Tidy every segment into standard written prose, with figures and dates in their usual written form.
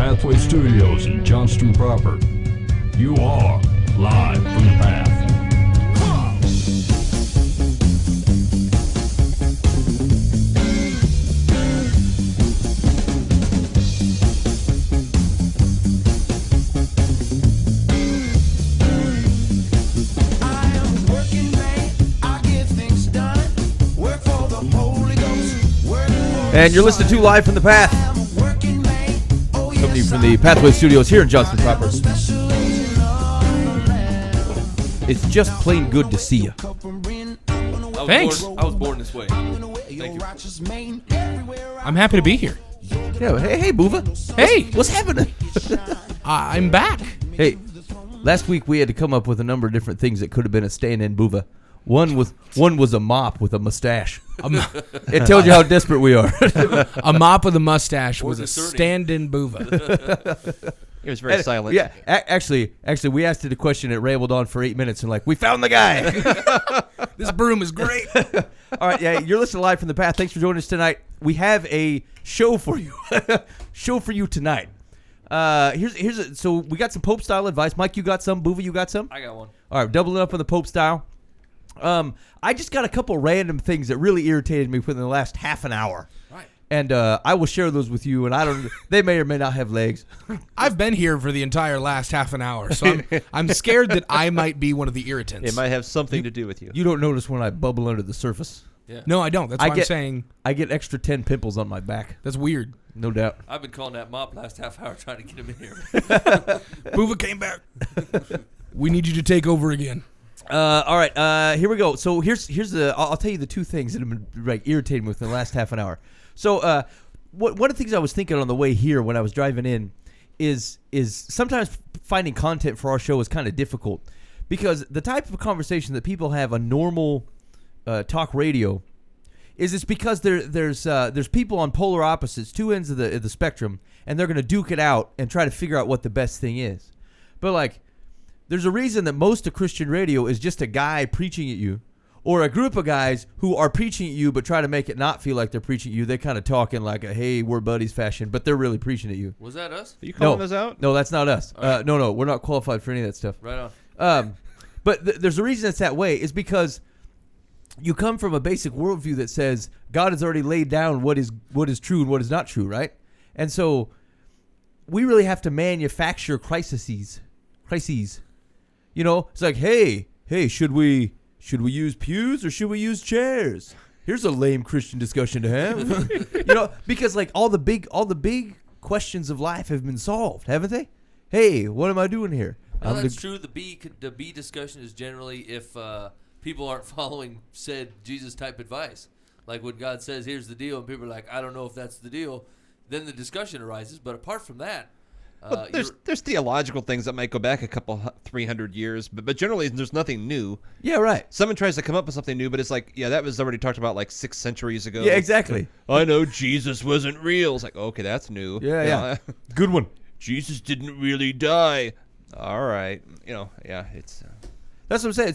Pathway Studios in Johnston proper. You are live from the path. And you're listening to Live from the Path, coming from the Pathway Studios here in Johnston proper. It's just plain good to see you. Thanks. I was born this way. Thank you. I'm happy to be here. Yeah, hey, Boova. Hey, What's happening? I'm back. Hey, last week we had to come up with a number of different things that could have been a stand-in Boova. One was a mop with a mustache. It tells you how desperate we are. A mop with a mustache was a discerning. stand-in Boova. It was very silent. Yeah, actually, we asked it a question. It rambled on for 8 minutes, and like, we found the guy. This broom is great. All right, yeah, you're listening live from the path. Thanks for joining us tonight. We have a show for you. Tonight. So we got some Pope style advice. Mike, you got some. Boova, you got some. I got one. All right, doubling up on the Pope style. I just got a couple random things that really irritated me within the last half an hour. Right. And I will share those with you, and they may or may not have legs. I've been here for the entire last half an hour, so I'm scared that I might be one of the irritants. It might have something to do with you. You don't notice when I bubble under the surface. Yeah. No, I don't. That's why I'm saying I get extra 10 pimples on my back. that's weird. No doubt. I've been calling that mop last half hour trying to get him in here. Boova came back. We need you to take over again. All right, here we go. So here's the. I'll tell you the two things that have been irritating me within the last half an hour. So one of the things I was thinking on the way here when I was driving in is sometimes finding content for our show is kind of difficult because the type of conversation that people have on normal talk radio it's because there's people on polar opposites, two ends of the spectrum, and they're going to duke it out and try to figure out what the best thing is. But like, there's a reason that most of Christian radio is just a guy preaching at you, or a group of guys who are preaching at you but try to make it not feel like they're preaching at you. They kind of talk in like a hey, we're buddies fashion, but they're really preaching at you. Was that us? Are you calling us out? No, that's not us. Right. No, we're not qualified for any of that stuff. Right on. But there's a reason it's that way. Is because you come from a basic worldview that says God has already laid down what is true and what is not true, right? And so we really have to manufacture crises. You know, it's like, hey, should we use pews or should we use chairs? Here's a lame Christian discussion to have. You know, because like all the big questions of life have been solved, haven't they? Hey, what am I doing here? No, that's true. The B discussion is generally if people aren't following said Jesus type advice. Like when God says, here's the deal, and people are like, I don't know if that's the deal, then the discussion arises. But apart from that, Well, there's theological things that might go back a couple 300 years, but generally there's nothing new. Yeah, right. Someone tries to come up with something new, but it's like, yeah, that was already talked about like 6 centuries ago. Yeah, exactly. I know Jesus wasn't real. It's like, okay, that's new. Yeah. Good one. Jesus didn't really die. All right. Yeah, it's... That's what I'm saying.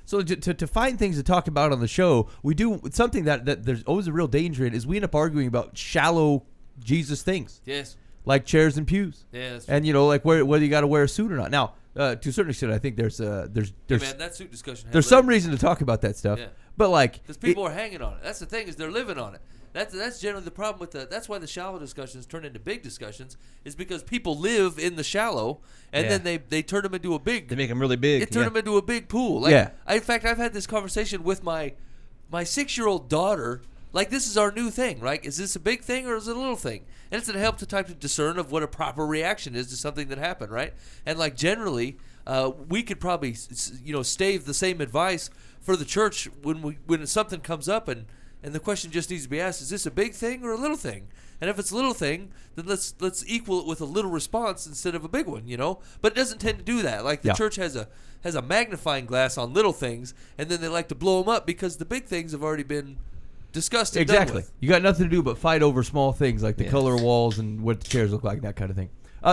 So to find things to talk about on the show, we do something that there's always a real danger in is we end up arguing about shallow Jesus things. yes. Like chairs and pews. Yeah, that's true. And, like whether you got to wear a suit or not. Now, to a certain extent, I think there's Hey, man, that suit discussion. there's some reason to talk about that stuff. Yeah. But like, because people are hanging on it. That's the thing is they're living on it. That's generally the problem with that's why the shallow discussions turn into big discussions is because people live in the shallow and then they turn them into a big. They make them really big. It turned them into a big pool. Like, Yeah. In fact, I've had this conversation with my 6-year-old daughter. Like, this is our new thing, right? Is this a big thing or is it a little thing? And it's to help to type to discern of what a proper reaction is to something that happened, right? And like generally, we could probably stave the same advice for the church when something comes up and the question just needs to be asked: is this a big thing or a little thing? And if it's a little thing, then let's equal it with a little response instead of a big one, But it doesn't tend to do that. Like the church has a magnifying glass on little things, and then they like to blow them up because the big things have already been discussed and done with. You got nothing to do but fight over small things like the color of walls and what the chairs look like and that kind of thing.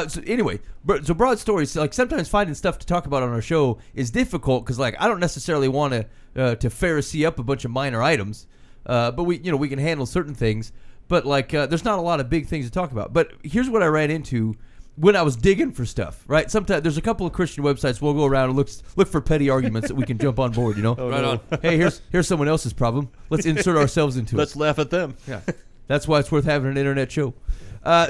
So anyway, so broad stories. Like sometimes finding stuff to talk about on our show is difficult because like I don't necessarily want to Pharisee up a bunch of minor items, but we can handle certain things. but like there's not a lot of big things to talk about. But here's what I ran into when I was digging for stuff. Right, sometimes there's a couple of Christian websites we'll go around and look for petty arguments that we can jump on board. You know, Right on. hey, here's someone else's problem. Let's insert ourselves into it. Let's laugh at them. Yeah, that's why it's worth having an internet show.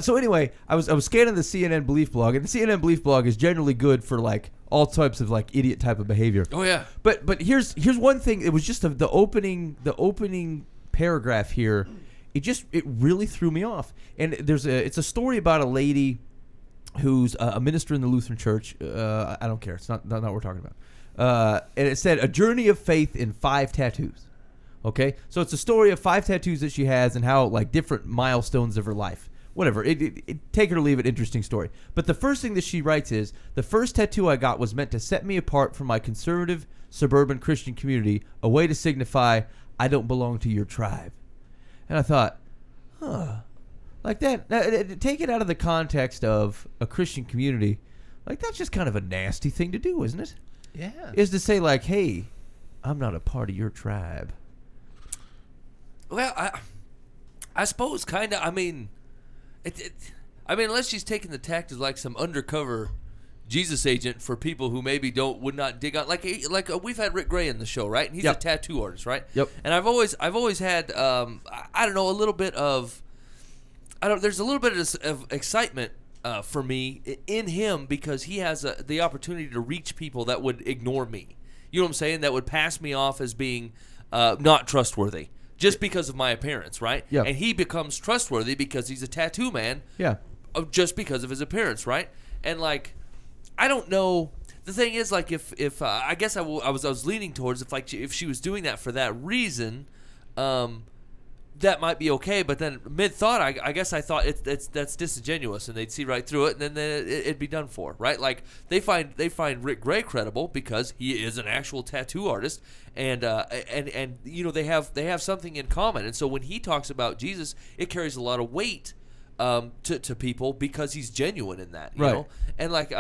So anyway, I was scanning the CNN Belief blog, and the CNN Belief blog is generally good for like all types of like idiot type of behavior. Oh yeah. But here's one thing. It was just the opening paragraph here. It really threw me off. And it's a story about a lady who's a minister in the Lutheran Church. I don't care. It's not what we're talking about. And it said a journey of faith in 5 tattoos. Okay, so it's a story of 5 tattoos that she has and how like different milestones of her life. Whatever, take it or leave it, interesting story. But the first thing that she writes is, the first tattoo I got was meant to set me apart from my conservative suburban Christian community, a way to signify I don't belong to your tribe. And I thought, like that, take it out of the context of a Christian community, like that's just kind of a nasty thing to do, isn't it? Yeah. Is to say like, hey, I'm not a part of your tribe. Well, I suppose kind of. I mean, unless she's taking the tact of like some undercover Jesus agent for people who maybe would not dig on. Like we've had Rick Gray in the show, right? And he's Yep. a tattoo artist, right? Yep. And I've always had I don't know, a little bit of there's a little bit of excitement for me in him because he has the opportunity to reach people that would ignore me. You know what I'm saying? That would pass me off as being not trustworthy. Just because of my appearance, right? Yeah. And he becomes trustworthy because he's a tattoo man. Yeah. Just because of his appearance, right? And like, I don't know. The thing is, like, if I guess I was leaning towards if she was doing that for that reason, that might be okay. But then mid thought, I guess I thought that's disingenuous, and they'd see right through it, and then it'd be done for, right? Like they find Rick Gray credible because he is an actual tattoo artist, and you know they have something in common, and so when he talks about Jesus, it carries a lot of weight to people because he's genuine in that, you Right. know, and like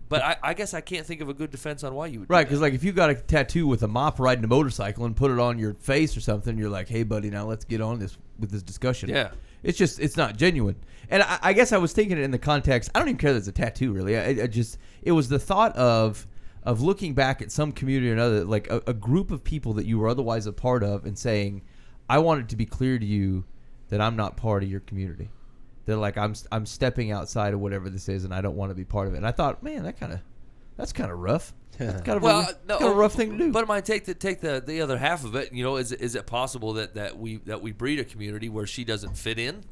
But I guess I can't think of a good defense on why you would. Right, do because like if you got a tattoo with a mop riding a motorcycle and put it on your face or something, you're like, hey buddy, now let's get on with this discussion. Yeah. It's not genuine. And I guess I was thinking it in the context. I don't even care that it's a tattoo, really. It was the thought of looking back at some community or another, like a group of people that you were otherwise a part of, and saying, I want it to be clear to you that I'm not part of your community. That like I'm stepping outside of whatever this is, and I don't want to be part of it. And I thought, man, that's kind of rough. That's kind of a rough thing to do. But I take the other half of it. You know, is it possible that we breed a community where she doesn't fit in?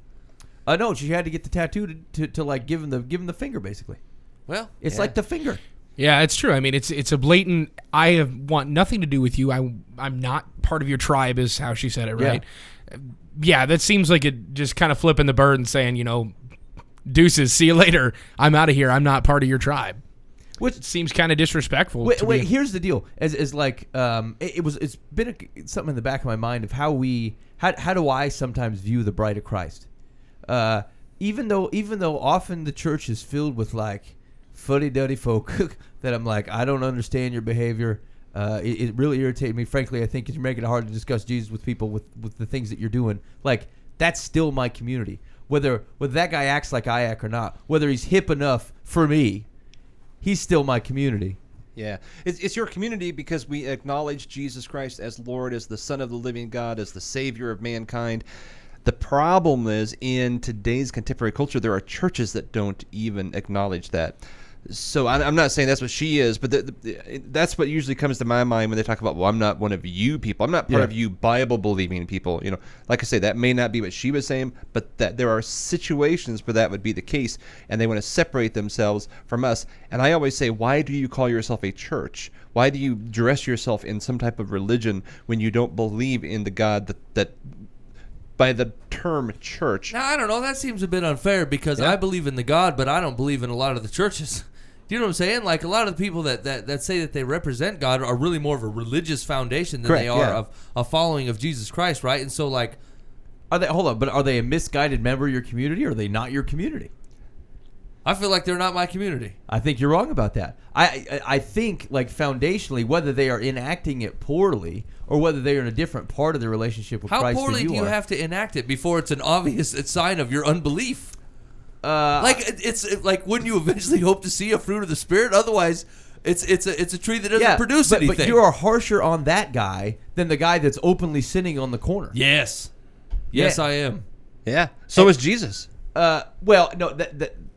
No, she had to get the tattoo to like give him the finger, basically. Well, It's like the finger. Yeah, it's true. I mean, it's a blatant. want nothing to do with you. I'm not part of your tribe, is how she said it, right? Yeah, that seems like it just kind of flipping the bird and saying, you know, deuces, see you later. I'm out of here. I'm not part of your tribe. Which seems kind of disrespectful. Wait, here's the deal. As like it's been something in the back of my mind of how do I sometimes view the bride of Christ, even though often the church is filled with like fuddy-duddy folk that I'm like, I don't understand your behavior. It really irritated me. Frankly, I think you're making it hard to discuss Jesus with people with the things that you're doing. Like, that's still my community. Whether that guy acts like I act or not, whether he's hip enough for me, he's still my community. Yeah. It's your community because we acknowledge Jesus Christ as Lord, as the Son of the living God, as the Savior of mankind. The problem is, in today's contemporary culture, there are churches that don't even acknowledge that. So I'm not saying that's what she is, but that's what usually comes to my mind when they talk about, well, I'm not one of you people. I'm not part of you Bible-believing people. You know, like I say, that may not be what she was saying, but that there are situations where that would be the case, and they want to separate themselves from us. And I always say, why do you call yourself a church? Why do you dress yourself in some type of religion when you don't believe in the God that by the term church? Now, I don't know. That seems a bit unfair because I believe in the God, but I don't believe in a lot of the churches. Do you know what I'm saying? Like, a lot of the people that say that they represent God are really more of a religious foundation than they are of a following of Jesus Christ, right? And so, like... Are they a misguided member of your community, or are they not your community? I feel like they're not my community. I think you're wrong about that. I think, like, foundationally, whether they are enacting it poorly or whether they are in a different part of the relationship with How Christ poorly than do you are. have to enact it before it's an obvious sign of your unbelief? It's like, wouldn't you eventually hope to see a fruit of the Spirit? Otherwise, it's a tree that doesn't produce anything. But you are harsher on that guy than the guy that's openly sinning on the corner. Yes, Yeah. I am. Yeah. So is Jesus. Well, no,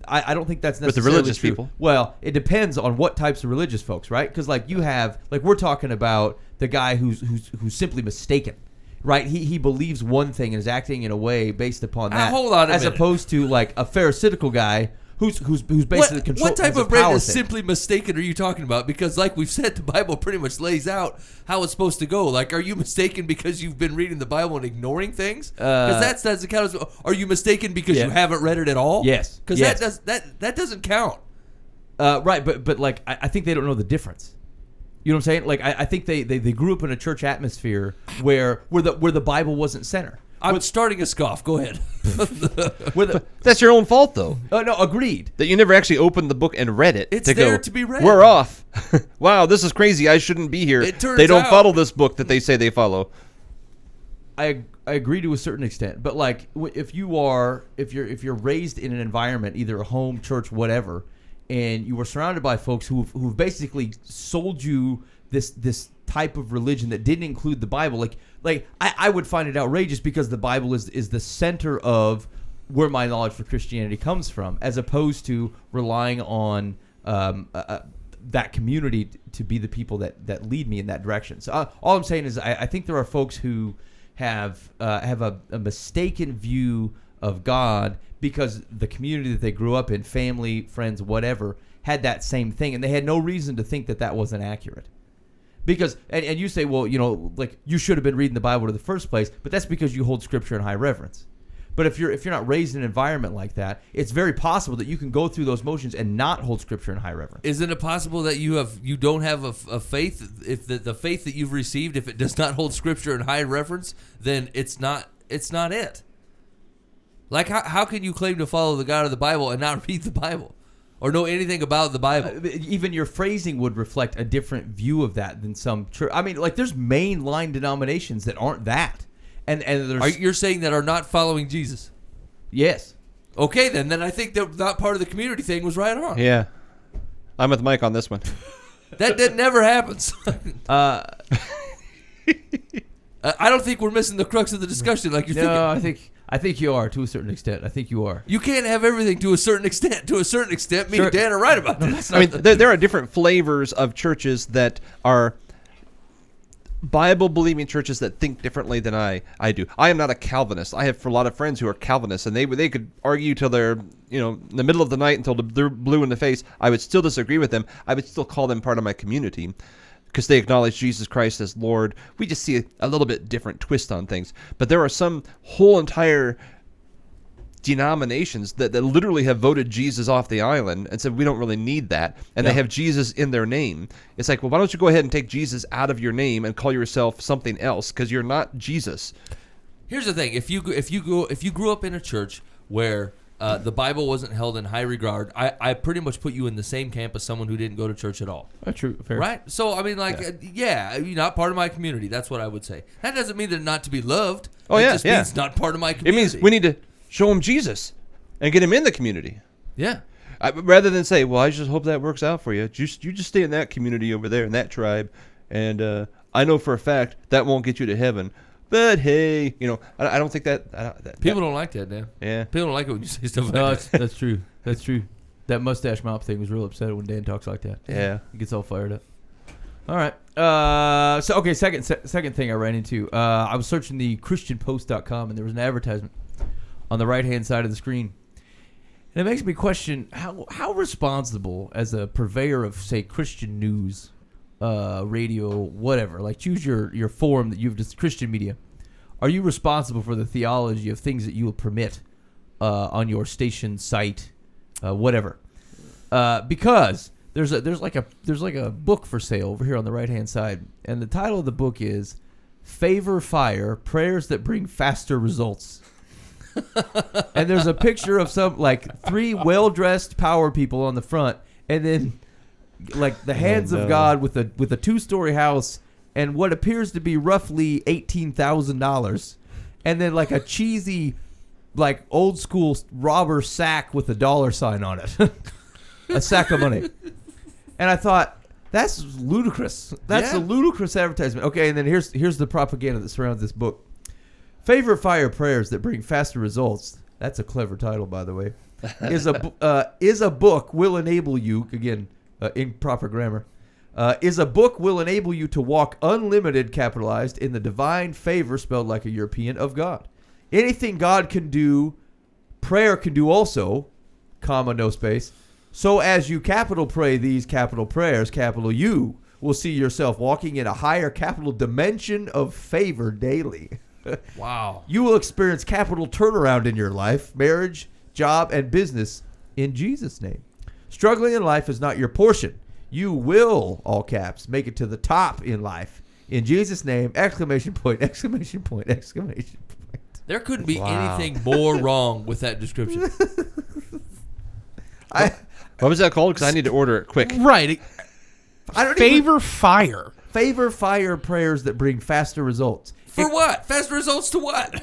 I don't think that's With the necessarily religious true. people? Well, it depends on what types of religious folks, right? Because, like, you have, like, we're talking about the guy who's simply mistaken, right? He believes one thing and is acting in a way based upon that. Hold on a as minute. opposed to, like, a pharisaical guy who's basically control. What type has a of brain power is thing. simply mistaken are you talking about? Because, like we've said, the Bible pretty much lays out how it's supposed to go. Like, are you mistaken because you've been reading the Bible and ignoring things? Because that's the kind of. Are you mistaken because Yeah. you haven't read it at all? Yes. Because Yes. that doesn't count. Right, but like I think they don't know the difference. You know what I'm saying? Like I think they grew up in a church atmosphere where the Bible wasn't center. I'm starting a scoff. Go ahead. Where the, That's your own fault, though. no, agreed. That you never actually opened the book and read it. It's to there go, to be read. We're off. Wow, this is crazy. I shouldn't be here. It turns They don't out- follow this book that they say they follow. I agree to a certain extent, but like if you're raised in an environment, either a home, church, whatever, and you were surrounded by folks who've basically sold you this type of religion that didn't include the Bible, like I would find it outrageous because the Bible is the center of where my knowledge for Christianity comes from, as opposed to relying on that community to be the people that lead me in that direction. So all I'm saying is I think there are folks who have a mistaken view of God because the community that they grew up in, family, friends, whatever, had that same thing, and they had no reason to think that wasn't accurate. Because and you say, well, you know, like you should have been reading the Bible in the first place, but that's because you hold Scripture in high reverence. But if you're not raised in an environment like that, it's very possible that you can go through those motions and not hold Scripture in high reverence. Isn't it possible that you don't have a faith? If the faith that you've received, if it does not hold Scripture in high reverence, then it's not it. Like how can you claim to follow the God of the Bible and not read the Bible or know anything about the Bible? Even your phrasing would reflect a different view of that than some church. I mean, like there's mainline denominations that aren't that, and there's You're saying that are not following Jesus? yes. Okay, then I think that part of the community thing was right on. Yeah. I'm with Mike on this one. That never happens. I don't think we're missing the crux of the discussion like you're thinking. No, I think you are to a certain extent. I think you are. You can't have everything to a certain extent. To a certain extent, me Sure. and Dan are right about this. I mean, there are different flavors of churches that are Bible-believing churches that think differently than I do. I am not a Calvinist. I have a lot of friends who are Calvinists, and they could argue till they're in the middle of the night until they're blue in the face. I would still disagree with them. I would still call them part of my community because they acknowledge Jesus Christ as Lord. We just see a little bit different twist on things. But there are some whole entire denominations that literally have voted Jesus off the island and said we don't really need that, and they have Jesus in their name. It's like, well, why don't you go ahead and take Jesus out of your name and call yourself something else, because you're not Jesus. Here's the thing: if you grew up in a church where the Bible wasn't held in high regard, I pretty much put you in the same camp as someone who didn't go to church at all. True. Fair. Right? So I mean, you're not part of my community. That's what I would say. That doesn't mean they're not to be loved. Oh, it yeah, just yeah. means not part of my It community. means we need to show them Jesus and get him in the community. Yeah. Rather than say, well, I just hope that works out for you. You just stay in that community over there, in that tribe, and I know for a fact that won't get you to heaven. But hey, I don't think that People don't like that, Dan. Yeah. People don't like it when you say stuff like No, that. that's true. That's true. That mustache mop thing was real upset when Dan talks like that. Yeah. He gets all fired up. All right. Second thing I ran into. I was searching the ChristianPost.com and there was an advertisement on the right-hand side of the screen. And it makes me question how responsible as a purveyor of, say, Christian news, radio, whatever, like choose your forum that you've just Christian media. Are you responsible for the theology of things that you will permit on your station site, whatever? Because there's like a book for sale over here on the right-hand side, and the title of the book is "Favor Fire: Prayers That Bring Faster Results." and there's a picture of some like 3 well-dressed power people on the front, and then like the hands of God with a 2-story house and what appears to be roughly $18,000, and then like a cheesy, like old school robber sack with a dollar sign on it, a sack of money. And I thought, that's ludicrous. That's a ludicrous advertisement. Okay, and then here's the propaganda that surrounds this book. Favor fire prayers that bring faster results. That's a clever title, by the way. Is a book will enable you, again, in proper grammar, is a book will enable you to walk unlimited, capitalized, in the divine favor, spelled like a European, of God. Anything God can do, prayer can do also, comma, no space. So as you capital pray these capital prayers, capital U, will see yourself walking in a higher capital dimension of favor daily. Wow. You will experience capital turnaround in your life, marriage, job, and business in Jesus' name. Struggling in life is not your portion. You will, all caps, make it to the top in life. In Jesus' name, exclamation point, exclamation point, exclamation point. There couldn't be anything more wrong with that description. What was that called? Because I need to order it quick. Right. I don't Favor fire. Favor fire prayers that bring faster results. For what? Fast results to what?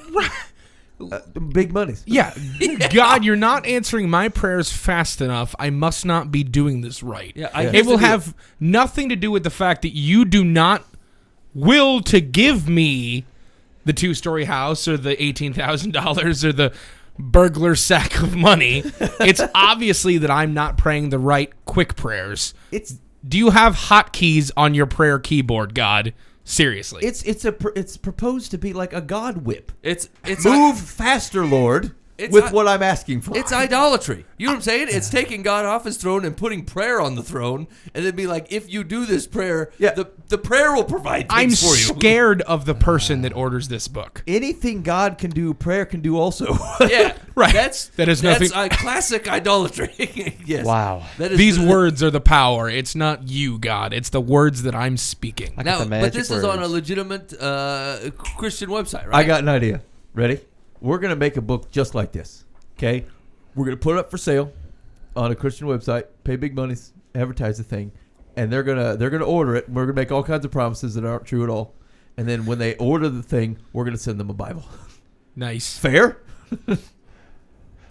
Big monies. Yeah. God, you're not answering my prayers fast enough. I must not be doing this right. Yeah, It will have nothing to do with the fact that you do not will to give me the 2-story house or the $18,000 or the burglar sack of money. It's obviously that I'm not praying the right quick prayers. Do you have hotkeys on your prayer keyboard, God? Seriously. It's proposed to be like a God whip. It's Move faster, Lord, with what I'm asking for. It's idolatry. You know what I'm saying? It's taking God off his throne and putting prayer on the throne, and then be like, if you do this prayer, the prayer will provide I'm things for you. scared of the person that orders this book. Anything God can do, prayer can do also. Yeah, Right. That's nothing. a classic idolatry. Yes. Wow. That is These words are the power. It's not you, God. It's the words that I'm speaking. I got Now, the but magic this is on a words. legitimate Christian website, right? I got an idea. Ready? We're going to make a book just like this. Okay? We're going to put it up for sale on a Christian website, pay big monies, advertise the thing, and they're going to order it. And we're going to make all kinds of promises that aren't true at all. And then when they order the thing, we're going to send them a Bible. Nice. Fair?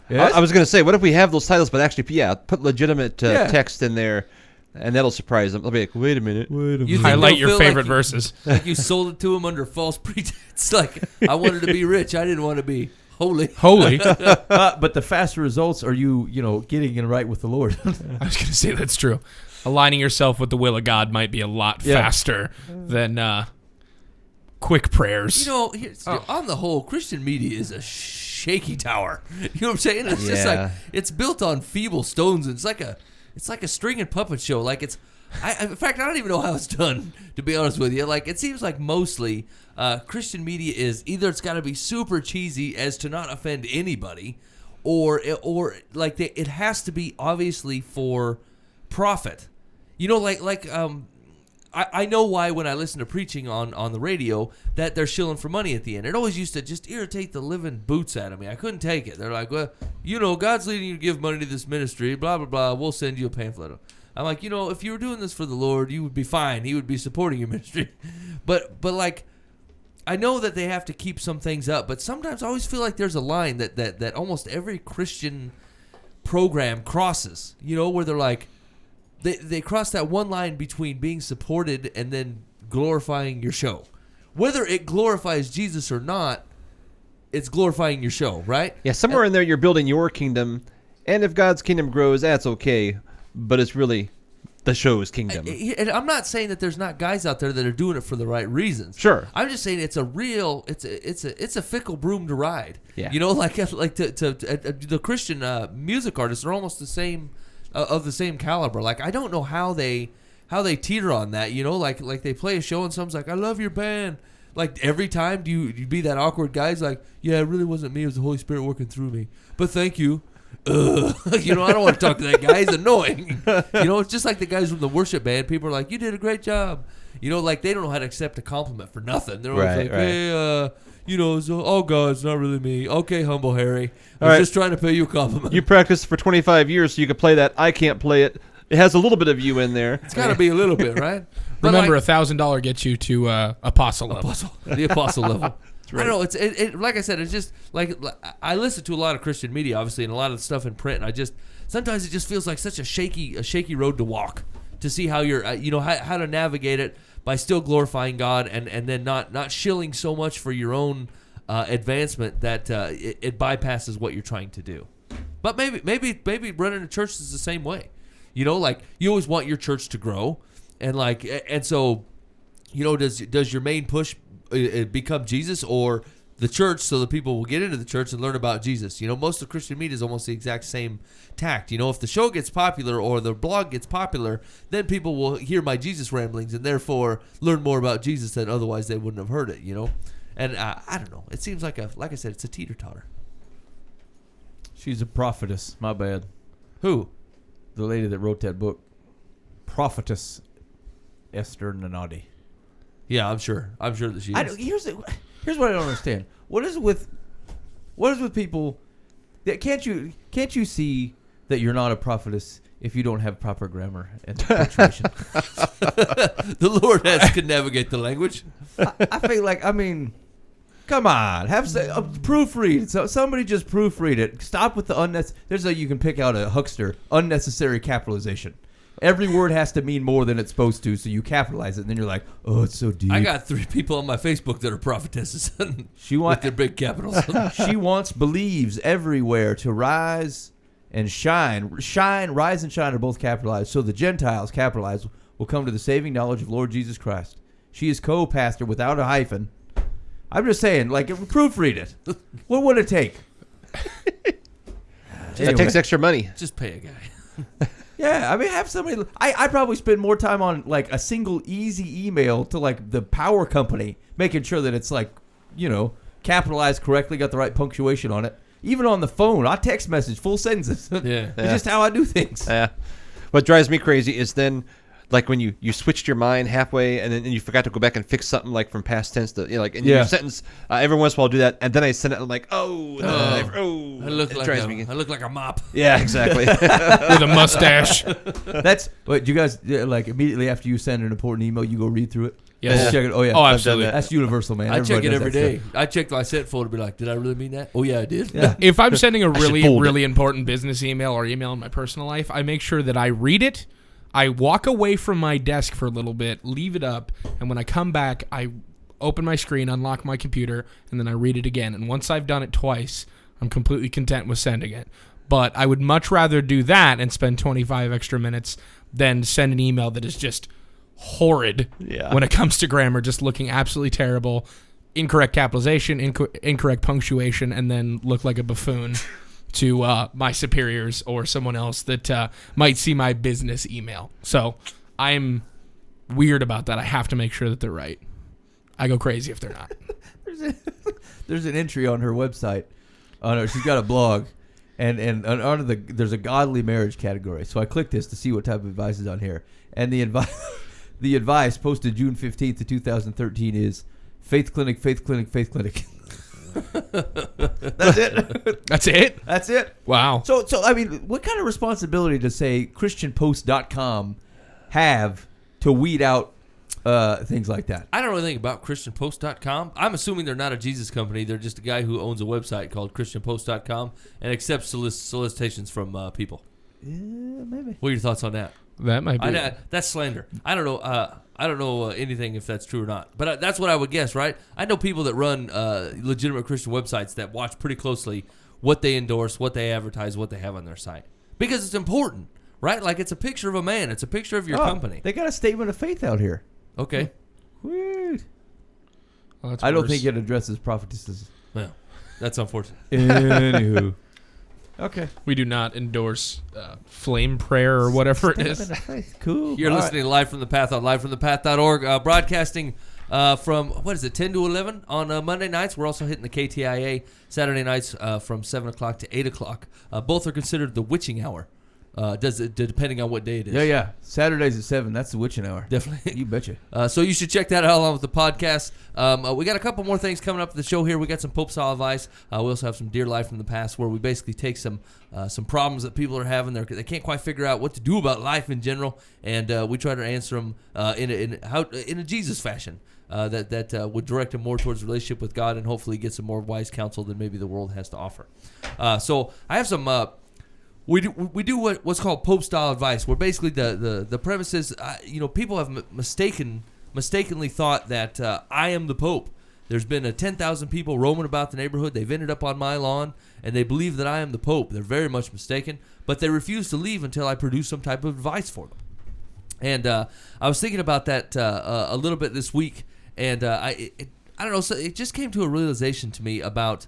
Yes? I was going to say, what if we have those titles, but actually, put legitimate text in there, and that'll surprise them. They'll be like, wait a minute. You think Highlight they'll your feel favorite like verses. like you sold it to him under false pretense. Like, I wanted to be rich. I didn't want to be holy. Holy. But the faster results are you getting in right with the Lord. I was going to say that's true. Aligning yourself with the will of God might be a lot faster than quick prayers. On the whole, Christian media is a shaky tower. You know what I'm saying? It's just like it's built on feeble stones, and it's like a string and puppet show. Like in fact, I don't even know how it's done, to be honest with you. Like, it seems like mostly Christian media is either it's got to be super cheesy as to not offend anybody, or like it has to be obviously for profit. I know why when I listen to preaching on the radio that they're shilling for money at the end. It always used to just irritate the living boots out of me. I couldn't take it. They're like, well, God's leading you to give money to this ministry, blah, blah, blah. We'll send you a pamphlet. I'm like, if you were doing this for the Lord, you would be fine. He would be supporting your ministry. But like, I know that they have to keep some things up, but sometimes I always feel like there's a line that almost every Christian program crosses, where they're like, They cross that one line between being supported and then glorifying your show. Whether it glorifies Jesus or not, it's glorifying your show, right? Yeah, somewhere in there you're building your kingdom, and if God's kingdom grows, that's okay, but it's really the show's kingdom. And I'm not saying that there's not guys out there that are doing it for the right reasons. Sure. I'm just saying it's a fickle broom to ride. Yeah. Like the Christian music artists are almost the same. Of the same caliber. Like, I don't know how they teeter on that, like they play a show and someone's like, I love your band. Like, every time do you be that awkward guy who's like, yeah, it really wasn't me, it was the Holy Spirit working through me, but thank you. I don't want to talk to that guy. He's annoying. It's just like the guys from the worship band. People are like, you did a great job. You know, like they don't know how to accept a compliment for nothing. They're always Right, like, right. hey, oh God, it's not really me. Okay, humble Harry. I All was right. just trying to pay you a compliment. You practiced for 25 years, so you could play that. I can't play it. It has a little bit of you in there. It's got to be a little bit, right? But Remember, like, $1,000 gets you to apostle level. the apostle level. I don't know. It like I said, it's just like I listen to a lot of Christian media, obviously, and a lot of stuff in print. And sometimes it just feels like such a shaky road to walk to see how you're, how to navigate it by still glorifying God and then not shilling so much for your own advancement that it bypasses what you're trying to do. But maybe running a church is the same way. Like you always want your church to grow, and so, does your main push become Jesus or the church, so that people will get into the church and learn about Jesus? Most of Christian media is almost the exact same tact. If the show gets popular or the blog gets popular, then people will hear my Jesus ramblings and therefore learn more about Jesus than otherwise they wouldn't have heard it. And I don't know. It seems like I said, it's a teeter-totter. She's a prophetess. My bad. Who? The lady that wrote that book, Prophetess Esther Nanadi. Yeah, I'm sure that she is. Here's what I don't understand. What is with people that can't you see that you're not a prophetess if you don't have proper grammar and punctuation? The Lord can navigate the language. I feel like, come on, proofread. So somebody just proofread it. Stop with the unnecessary. There's you can pick out a huckster, unnecessary capitalization. Every word has to mean more than it's supposed to, so you capitalize it, and then you're like, oh, it's so deep. I got 3 people on my Facebook that are prophetesses with their big capitals. She believes everywhere to rise and shine. Rise and shine are both capitalized, so the Gentiles, capitalized, will come to the saving knowledge of Lord Jesus Christ. She is co-pastor without a hyphen. I'm just saying, proofread it. What would it take? That takes extra money. Just pay a guy. Yeah, have somebody. I probably spend more time on a single easy email to the power company, making sure that it's capitalized correctly, got the right punctuation on it. Even on the phone, I text message full sentences. Yeah. It's just how I do things. Yeah. What drives me crazy is then, when you switched your mind halfway and then you forgot to go back and fix something from past tense to in your sentence. Every once in a while I'll do that, and then I send it. I'm like, I it look like a mop. Yeah, exactly. With a mustache. That's what you guys immediately after you send an important email, you go read through it. Yes. Check it. Oh yeah. Oh, absolutely. That's universal, man. I check Everybody it does every that day. I check my sent folder, be like, did I really mean that? Oh yeah, I did. Yeah. If I'm sending a should really, fold it. really important business email or email in my personal life, I make sure that I read it. I walk away from my desk for a little bit, leave it up, and when I come back, I open my screen, unlock my computer, and then I read it again. And once I've done it twice, I'm completely content with sending it. But I would much rather do that and spend 25 extra minutes than send an email that is just horrid when it comes to grammar, just looking absolutely terrible, incorrect capitalization, incorrect punctuation, and then look like a buffoon to my superiors or someone else that might see my business email. So I'm weird about that. I have to make sure that they're right. I go crazy if they're not. There's an entry on her website. She's got a blog, and under there's a godly marriage category. So I clicked this to see what type of advice is on here, and the advice posted June 15th of 2013 is faith clinic, faith clinic, faith clinic. That's it. That's it? That's it. Wow. So what kind of responsibility does say ChristianPost.com have to weed out things like that? I don't know anything about ChristianPost.com. I'm assuming they're not a Jesus company. They're just a guy who owns a website called ChristianPost.com and accepts solicitations from people. Yeah, maybe. What are your thoughts on that? That might be. That's slander. I don't know. I don't know anything if that's true or not, but that's what I would guess, right? I know people that run legitimate Christian websites that watch pretty closely what they endorse, what they advertise, what they have on their site, because it's important, right? It's a picture of a man. It's a picture of your company. They got a statement of faith out here. Okay. Weird. Well, that's I don't worse. think it addresses prophetesses. Well, that's unfortunate. Anywho. Okay. We do not endorse flame prayer or whatever it is. Statement of faith. Cool. You're All listening live from the Path on livefromthepath.org, broadcasting from, 10 to 11 on Monday nights. We're also hitting the KTIA Saturday nights from 7 o'clock to 8 o'clock. Both are considered the witching hour Does it depending on what day it is? Yeah. Saturdays at 7. That's the witching hour. Definitely. You betcha. So you should check that out along with the podcast. We got a couple more things coming up in the show here. We got some Pope style advice. We also have some Dear Life from the past, where we basically take some problems that people are having. They can't quite figure out what to do about life in general, and we try to answer them in a Jesus fashion that would direct them more towards a relationship with God, and hopefully get some more wise counsel than maybe the world has to offer. So I have some. We do what's called Pope style advice, where basically the premise is, people have mistakenly thought that I am the Pope. There's been 10,000 people roaming about the neighborhood. They've ended up on my lawn, and they believe that I am the Pope. They're very much mistaken, but they refuse to leave until I produce some type of advice for them. And I was thinking about that a little bit this week, and I don't know. So it just came to a realization to me about.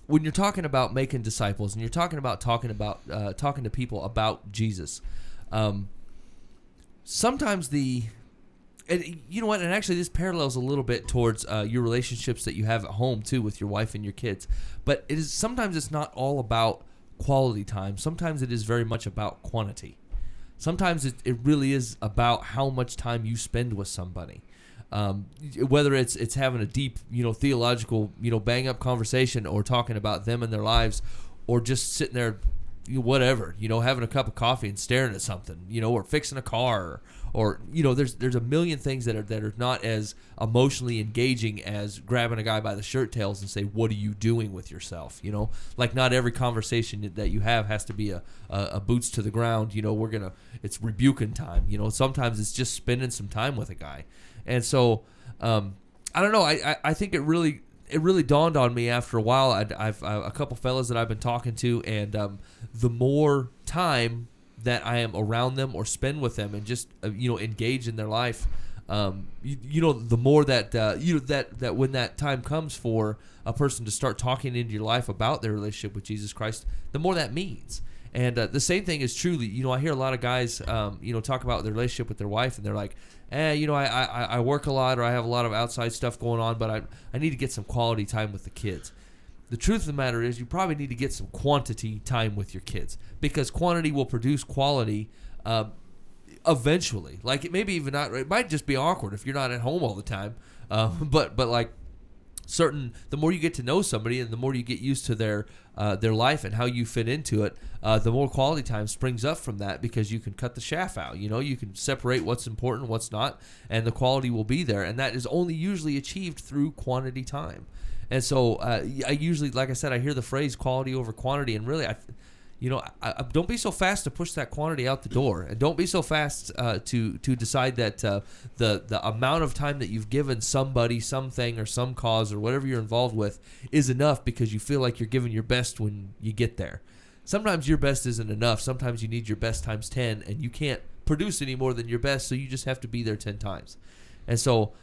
When you're talking about making disciples, and you're talking to people about Jesus, sometimes and you know what? And actually, this parallels a little bit towards your relationships that you have at home too, with your wife and your kids. But sometimes it's not all about quality time. Sometimes it is very much about quantity. Sometimes it really is about how much time you spend with somebody. Whether it's having a deep, theological, bang up conversation, or talking about them and their lives, or just sitting there, whatever, having a cup of coffee and staring at something, or fixing a car, or there's a million things that are not as emotionally engaging as grabbing a guy by the shirt tails and say, what are you doing with yourself? Like, not every conversation that you have has to be a boots to the ground. It's rebuking time. Sometimes it's just spending some time with a guy. And so, I don't know. I think it really dawned on me after a while. I've a couple fellas that I've been talking to, and the more time that I am around them or spend with them, and just engage in their life, the more that that when that time comes for a person to start talking into your life about their relationship with Jesus Christ, the more that means. And the same thing is true. I hear a lot of guys, talk about their relationship with their wife, and they're like, I work a lot, or I have a lot of outside stuff going on, but I need to get some quality time with the kids. The truth of the matter is, you probably need to get some quantity time with your kids, because quantity will produce quality eventually. Like, it maybe even not. It might just be awkward if you're not at home all the time. But like. The more you get to know somebody, and the more you get used to their life and how you fit into it, the more quality time springs up from that, because you can cut the chaff out. You can separate what's important, what's not, and the quality will be there. And that is only usually achieved through quantity time. And so I usually, like I said, I hear the phrase quality over quantity, and really, I don't be so fast to push that quantity out the door, and don't be so fast to decide that the amount of time that you've given somebody, something, or some cause, or whatever you're involved with is enough, because you feel like you're giving your best when you get there. Sometimes your best isn't enough. Sometimes you need your best times 10, and you can't produce any more than your best, so you just have to be there 10 times. And so,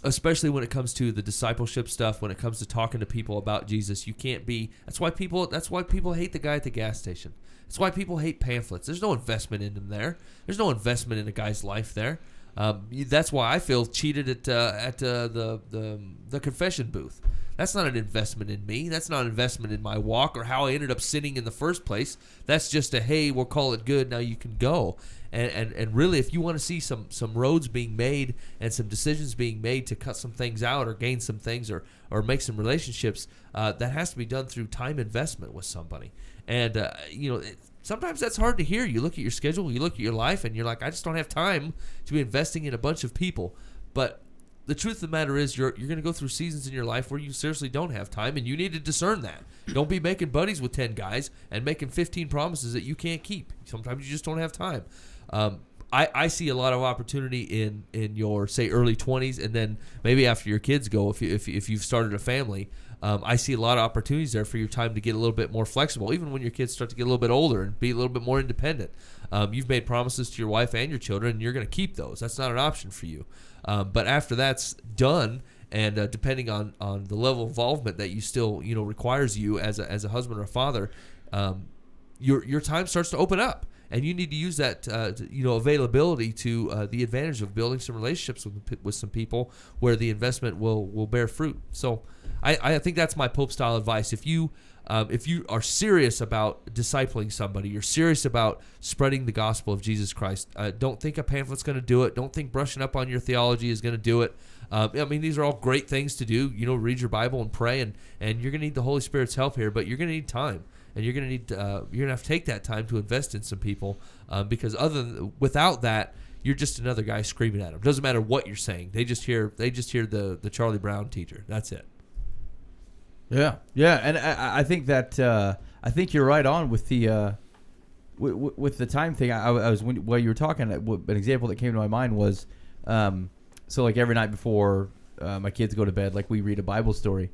especially when it comes to the discipleship stuff, when it comes to talking to people about Jesus, you can't be. That's why people hate the guy at the gas station. That's why people hate pamphlets. There's no investment in them there. There's no investment in a guy's life there. That's why I feel cheated at the confession booth. That's not an investment in me. That's not an investment in my walk or how I ended up sinning in the first place. That's just a, hey, we'll call it good, now you can go. And really, if you want to see some roads being made and some decisions being made to cut some things out or gain some things or make some relationships, that has to be done through time investment with somebody. And, sometimes that's hard to hear. You look at your schedule, you look at your life, and you're like, I just don't have time to be investing in a bunch of people. But the truth of the matter is, you're going to go through seasons in your life where you seriously don't have time, and you need to discern that. Don't be making buddies with 10 guys and making 15 promises that you can't keep. Sometimes you just don't have time. I see a lot of opportunity in your, say, early 20s, and then maybe after your kids go, if you've started a family, I see a lot of opportunities there for your time to get a little bit more flexible, even when your kids start to get a little bit older and be a little bit more independent. You've made promises to your wife and your children, and you're going to keep those. That's not an option for you. But after that's done, and depending on the level of involvement that you still requires you as a husband or a father, your time starts to open up. And you need to use that, availability to the advantage of building some relationships with some people where the investment will bear fruit. So I think that's my Pope style advice. If you are serious about discipling somebody, you're serious about spreading the gospel of Jesus Christ, don't think a pamphlet's going to do it. Don't think brushing up on your theology is going to do it. I mean, these are all great things to do. Read your Bible and pray, and you're going to need the Holy Spirit's help here, but you're going to need time. And you're going to have to take that time to invest in some people, because without that, you're just another guy screaming at them. Doesn't matter what you're saying. They just hear the Charlie Brown teacher. That's it. Yeah, and I think that I think you're right on with the with the time thing. I was while you were talking, an example that came to my mind was so like every night before my kids go to bed, like we read a Bible story,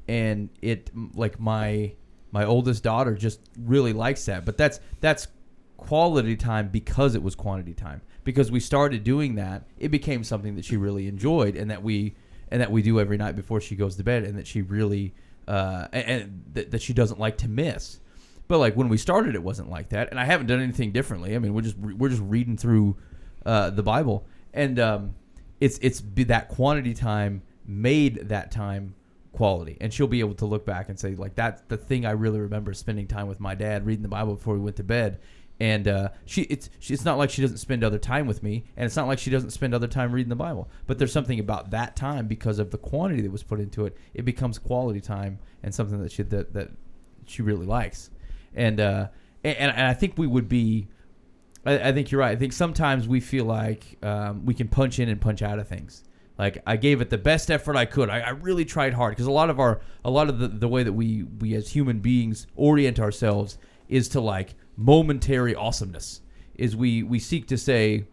and it like my oldest daughter just really likes that. But that's quality time because it was quantity time. Because we started doing that, it became something that she really enjoyed, and that we do every night before she goes to bed, and that she really that she doesn't like to miss. But like when we started, it wasn't like that, and I haven't done anything differently. I mean, we're just reading through the Bible, and it's that quantity time made that time quality, and she'll be able to look back and say, like, that's the thing I really remember, spending time with my dad reading the Bible before we went to bed. And it's not like she doesn't spend other time with me, and it's not like she doesn't spend other time reading the Bible. But there's something about that time, because of the quantity that was put into it, it becomes quality time and something that she really likes. And I think we would be. I think you're right. I think sometimes we feel like we can punch in and punch out of things. Like, I gave it the best effort I could. I really tried hard, because a lot of the way that we as human beings orient ourselves is to like momentary awesomeness. Is we seek to say,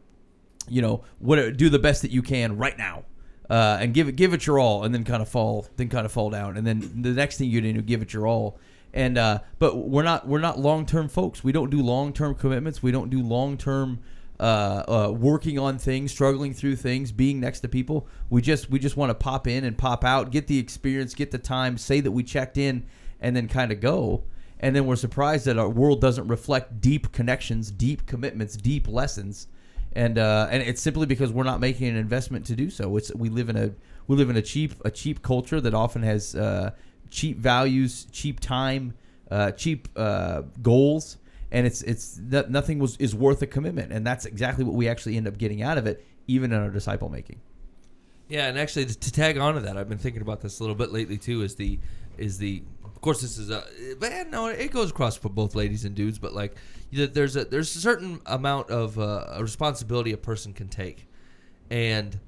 do the best that you can right now, and give it your all, and then kind of fall down, and then the next thing you do, give it your all. And but we're not long-term folks. We don't do long-term commitments. We don't do long-term working on things, struggling through things, being next to people. We just want to pop in and pop out, get the experience, get the time, say that we checked in, and then kind of go. And then we're surprised that our world doesn't reflect deep connections, deep commitments, deep lessons, and it's simply because we're not making an investment to do so. We live in a cheap culture that often has cheap values, cheap time, cheap goals, and it's nothing is worth a commitment, and that's exactly what we actually end up getting out of it, even in our disciple making. Yeah, and actually to tag on to that, I've been thinking about this a little bit lately too. Is the of course, this is it goes across for both ladies and dudes, but like there's a certain amount of responsibility a person can take, and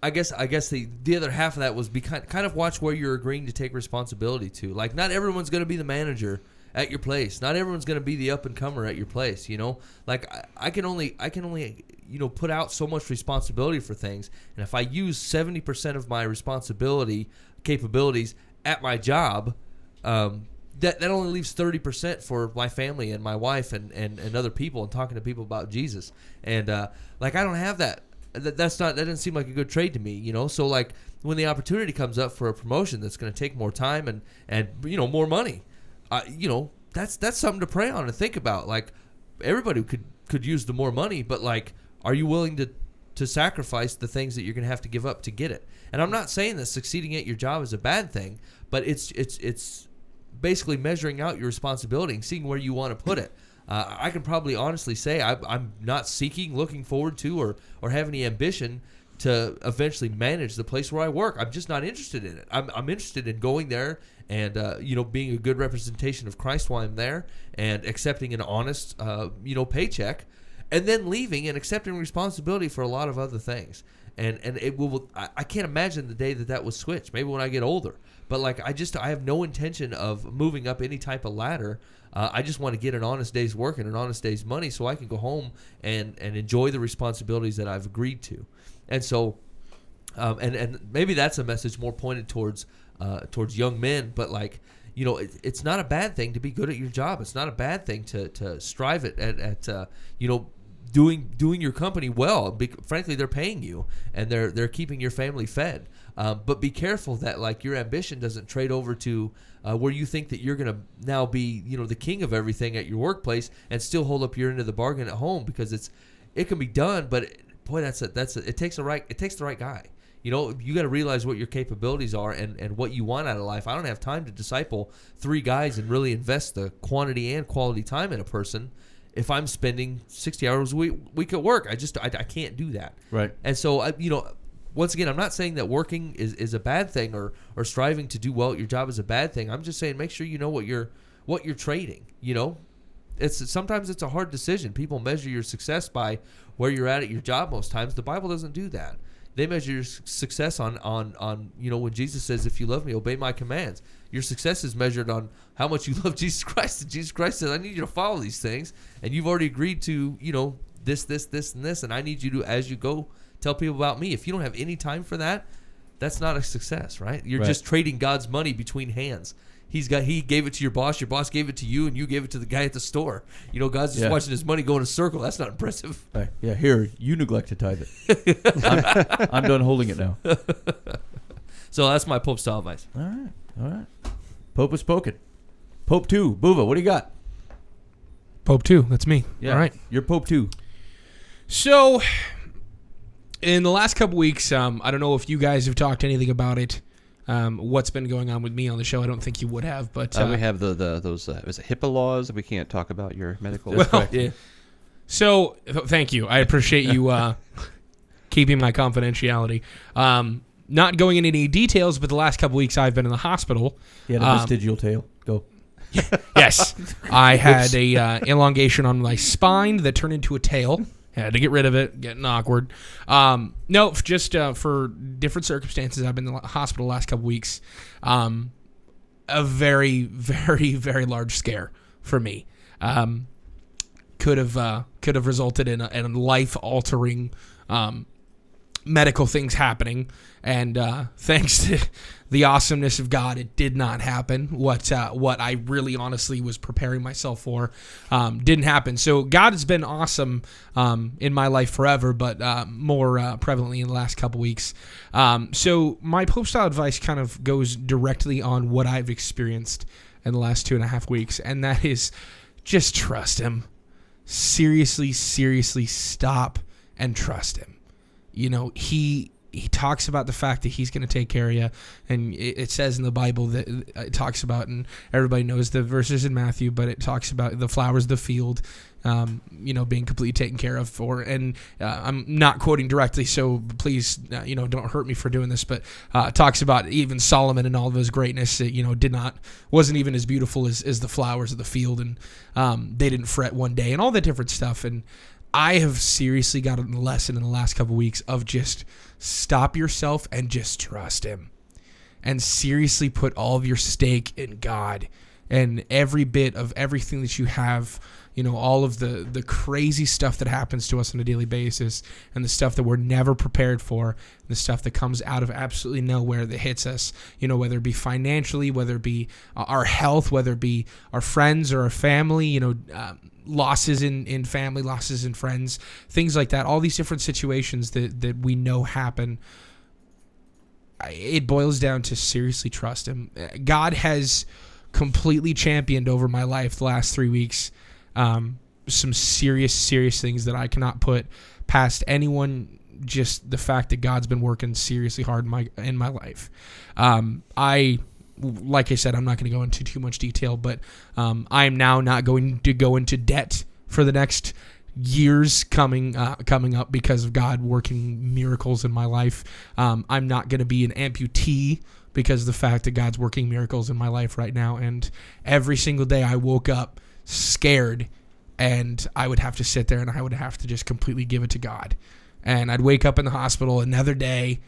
I guess the other half of that was be kind of watch where you're agreeing to take responsibility to. Like, not everyone's going to be the manager at your place. Not everyone's going to be the up and comer at your place. Like I can only put out so much responsibility for things, and if I use 70% of my responsibility capabilities at my job, that only leaves 30% for my family and my wife and other people, and talking to people about Jesus. And like, I don't have that. That doesn't seem like a good trade to me, So like, when the opportunity comes up for a promotion that's going to take more time and more money, that's something to pray on and think about. Like, everybody could use the more money, but like, are you willing to sacrifice the things that you're going to have to give up to get it? And I'm not saying that succeeding at your job is a bad thing, but it's basically measuring out your responsibility and seeing where you want to put it. I can probably honestly say I'm not looking forward to, or have any ambition to eventually manage the place where I work. I'm just not interested in it. I'm interested in going there and being a good representation of Christ while I'm there, and accepting an honest paycheck, and then leaving and accepting responsibility for a lot of other things. And it will. I can't imagine the day that would switch. Maybe when I get older. But like, I have no intention of moving up any type of ladder. I just want to get an honest day's work and an honest day's money, so I can go home and enjoy the responsibilities that I've agreed to. And so, and maybe that's a message more pointed towards young men. But like, it's not a bad thing to be good at your job. It's not a bad thing to strive at doing your company well. Frankly, they're paying you, and they're keeping your family fed. But be careful that like your ambition doesn't trade over to where you think that you're gonna now be the king of everything at your workplace and still hold up your end of the bargain at home, because it can be done, but boy, it takes the right guy. You know, you got to realize what your capabilities are and what you want out of life. I don't have time to disciple 3 guys and really invest the quantity and quality time in a person if I'm spending 60 hours a week at work. I can't do that. Right. And so, once again, I'm not saying that working is a bad thing or striving to do well at your job is a bad thing. I'm just saying make sure you know what you're trading. You know, sometimes it's a hard decision. People measure your success by where you're at your job most times. The Bible doesn't do that. They measure your success on when Jesus says, if you love me, obey my commands. Your success is measured on how much you love Jesus Christ. And Jesus Christ says, I need you to follow these things. And you've already agreed to, this, and this. And I need you to, as you go, tell people about me. If you don't have any time for that, that's not a success, right? You're just trading God's money between hands. He gave it to your boss gave it to you, and you gave it to the guy at the store. God's just watching his money go in a circle. That's not impressive. Right. Yeah, here, you neglect to tithe it. I'm done holding it now. So that's my Pope style advice. All right. Pope has spoken. Pope 2, Buva, what do you got? Pope 2, that's me. Yeah, All right. You're Pope 2. So, in the last couple weeks, I don't know if you guys have talked anything about it. What's been going on with me on the show? I don't think you would have, but we have those was it HIPAA laws that we can't talk about your medical. Well, yeah. So, thank you. I appreciate you keeping my confidentiality. Not going into any details, but the last couple weeks I've been in the hospital. He had a vestigial tail. Go. Yes, I had a elongation on my spine that turned into a tail. Had to get rid of it, getting awkward. No, just for different circumstances, I've been in the hospital the last couple weeks. A very, very, very large scare for me. Could have resulted in a life-altering medical things happening, and thanks to the awesomeness of God, it did not happen. What I really honestly was preparing myself for didn't happen. So God has been awesome in my life forever, but more prevalently in the last couple weeks. So my Pope style advice kind of goes directly on what I've experienced in the last 2.5 weeks, and that is just trust Him. Seriously stop and trust Him. He talks about the fact that He's going to take care of you, and it says in the Bible that it talks about, and everybody knows the verses in Matthew, but it talks about the flowers of the field, being completely taken care of and I'm not quoting directly, so please, don't hurt me for doing this, but it talks about even Solomon and all of his greatness, wasn't even as beautiful as the flowers of the field, and they didn't fret one day, and all that different stuff. And I have seriously gotten a lesson in the last couple of weeks of just stop yourself and just trust Him, and seriously put all of your stake in God, and every bit of everything that you have, all of the crazy stuff that happens to us on a daily basis, and the stuff that we're never prepared for, the stuff that comes out of absolutely nowhere that hits us, whether it be financially, whether it be our health, whether it be our friends or our family, losses in family, losses in friends, things like that, all these different situations that we know happen. It boils down to seriously trust Him. God has completely championed over my life the last 3 weeks some serious things that I cannot put past anyone. Just the fact that God's been working seriously hard in my life. Like I said, I'm not going to go into too much detail, but I am now not going to go into debt for the next years coming up because of God working miracles in my life. I'm not going to be an amputee because of the fact that God's working miracles in my life right now. And every single day I woke up scared, and I would have to sit there and I would have to just completely give it to God. And I'd wake up in the hospital another day.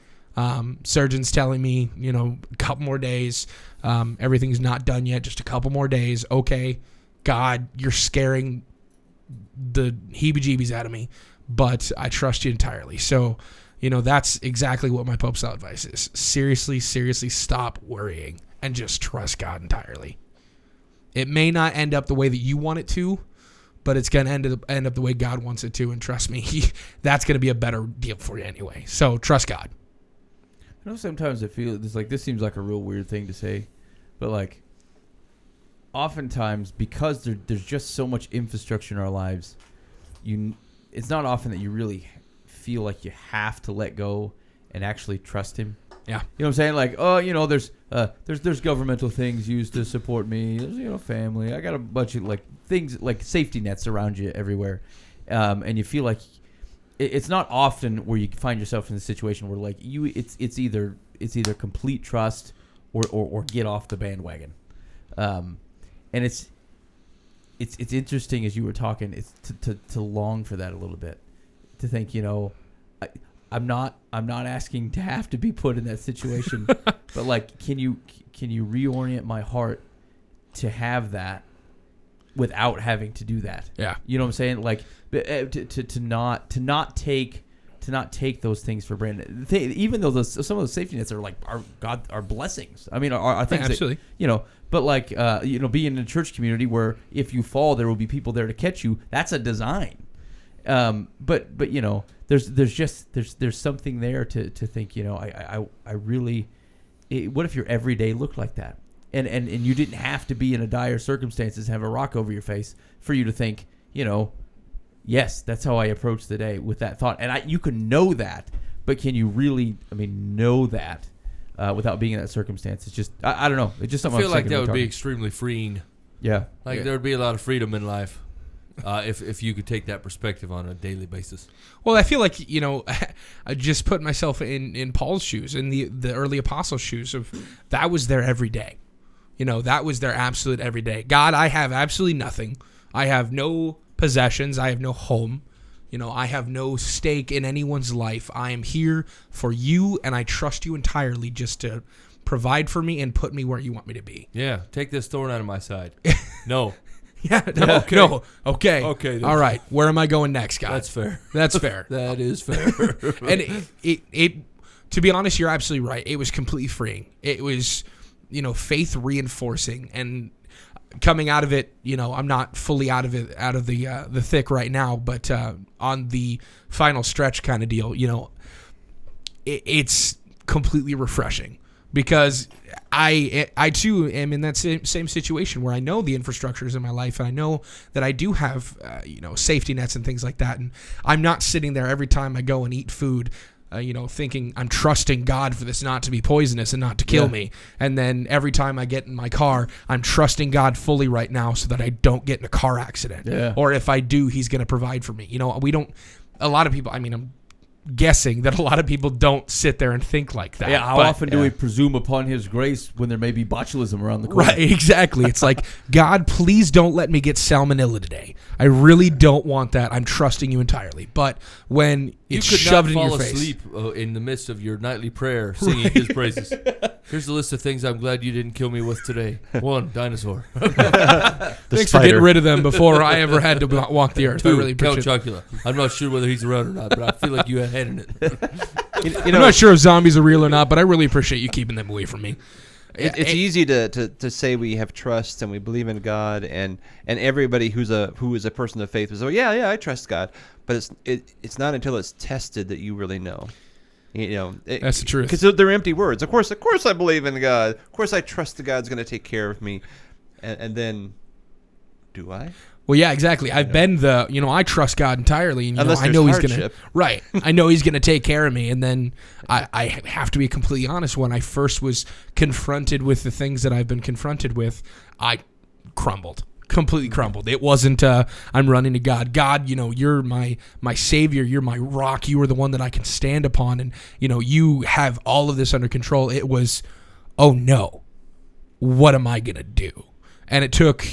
Surgeons telling me, a couple more days, everything's not done yet, just a couple more days. Okay, God, you're scaring the heebie-jeebies out of me, but I trust you entirely. So, that's exactly what my Pope style advice is. Seriously stop worrying and just trust God entirely. It may not end up the way that you want it to, but it's going to end up the way God wants it to, and trust me, that's going to be a better deal for you anyway. So trust God. I know sometimes I feel this seems like a real weird thing to say, but oftentimes because there's just so much infrastructure in our lives, it's not often that you really feel like you have to let go and actually trust him. Yeah. You know what I'm saying? Like, oh, there's governmental things used to support me. There's, family. I got a bunch of things like safety nets around you everywhere, and you feel like it's not often where you find yourself in a situation where it's either complete trust or get off the bandwagon, and it's interesting as you were talking. It's to long for that a little bit, to think I'm not asking to have to be put in that situation, but can you reorient my heart to have that without having to do that? Yeah. You know what I'm saying? Like to not take those things for granted. Even though some of those safety nets are blessings. I mean, are things absolutely. that, but being in a church community where if you fall, there will be people there to catch you. That's a design. But there's something there to think, I really, what if your everyday looked like that? And you didn't have to be in a dire circumstances, have a rock over your face for you to think, yes, that's how I approach the day with that thought. And you can know that, but can you really, know that without being in that circumstance? It's just, I don't know. It's just something I feel like that would be talking. extremely freeing. Yeah. There would be a lot of freedom in life if you could take that perspective on a daily basis. Well, I feel like, I just put myself in Paul's shoes, in the early apostles' shoes of that was their everyday. That was their absolute everyday. God, I have absolutely nothing. I have no possessions. I have no home. I have no stake in anyone's life. I am here for you, and I trust you entirely just to provide for me and put me where you want me to be. Yeah, take this thorn out of my side. No. Yeah, no, Okay. no, okay. Okay, then. All right, where am I going next, guys? That's fair. That's fair. That is fair. And it to be honest, you're absolutely right. It was completely freeing. It was, faith reinforcing, and coming out of it, I'm not fully out of the thick right now, but on the final stretch kind of deal, it's completely refreshing, because I too am in that same situation where I know the infrastructure is in my life, and I know that I do have safety nets and things like that, and I'm not sitting there every time I go and eat food thinking I'm trusting God for this not to be poisonous and not to kill me. And then every time I get in my car, I'm trusting God fully right now so that I don't get in a car accident. Yeah. Or if I do, he's going to provide for me. A lot of people, I'm guessing that a lot of people don't sit there and think like that. Yeah, how But- often do we presume upon his grace when there may be botulism around the corner? Right, exactly. It's like, God, please don't let me get salmonella today. I really don't want that. I'm trusting you entirely. But when You it's could shoved not in fall your face, asleep in the midst of your nightly prayer singing his praises. Here's a list of things I'm glad you didn't kill me with today. 1, dinosaur. thanks for getting rid of them before I ever had to walk the earth. 2, I really Count appreciate it. Chocula. I'm not sure whether he's around or not, but I feel like you had a hand in it. I'm not sure if zombies are real or not, but I really appreciate you keeping them away from me. It's easy to say we have trust and we believe in God, and everybody who is a person of faith will say, yeah, I trust God, but it's not until it's tested that you really know. That's the truth. Because they're empty words. Of course I believe in God. Of course I trust that God's going to take care of me, and then, do I? Well, yeah, exactly. I've been I trust God entirely, and Unless I know there's He's gonna hardship. right. I know He's gonna take care of me, and then I have to be completely honest. When I first was confronted with the things that I've been confronted with, I crumbled, completely crumbled. It wasn't I'm running to God. God, you're my savior. You're my rock. You are the one that I can stand upon, and you have all of this under control. It was, oh no, what am I gonna do? And it took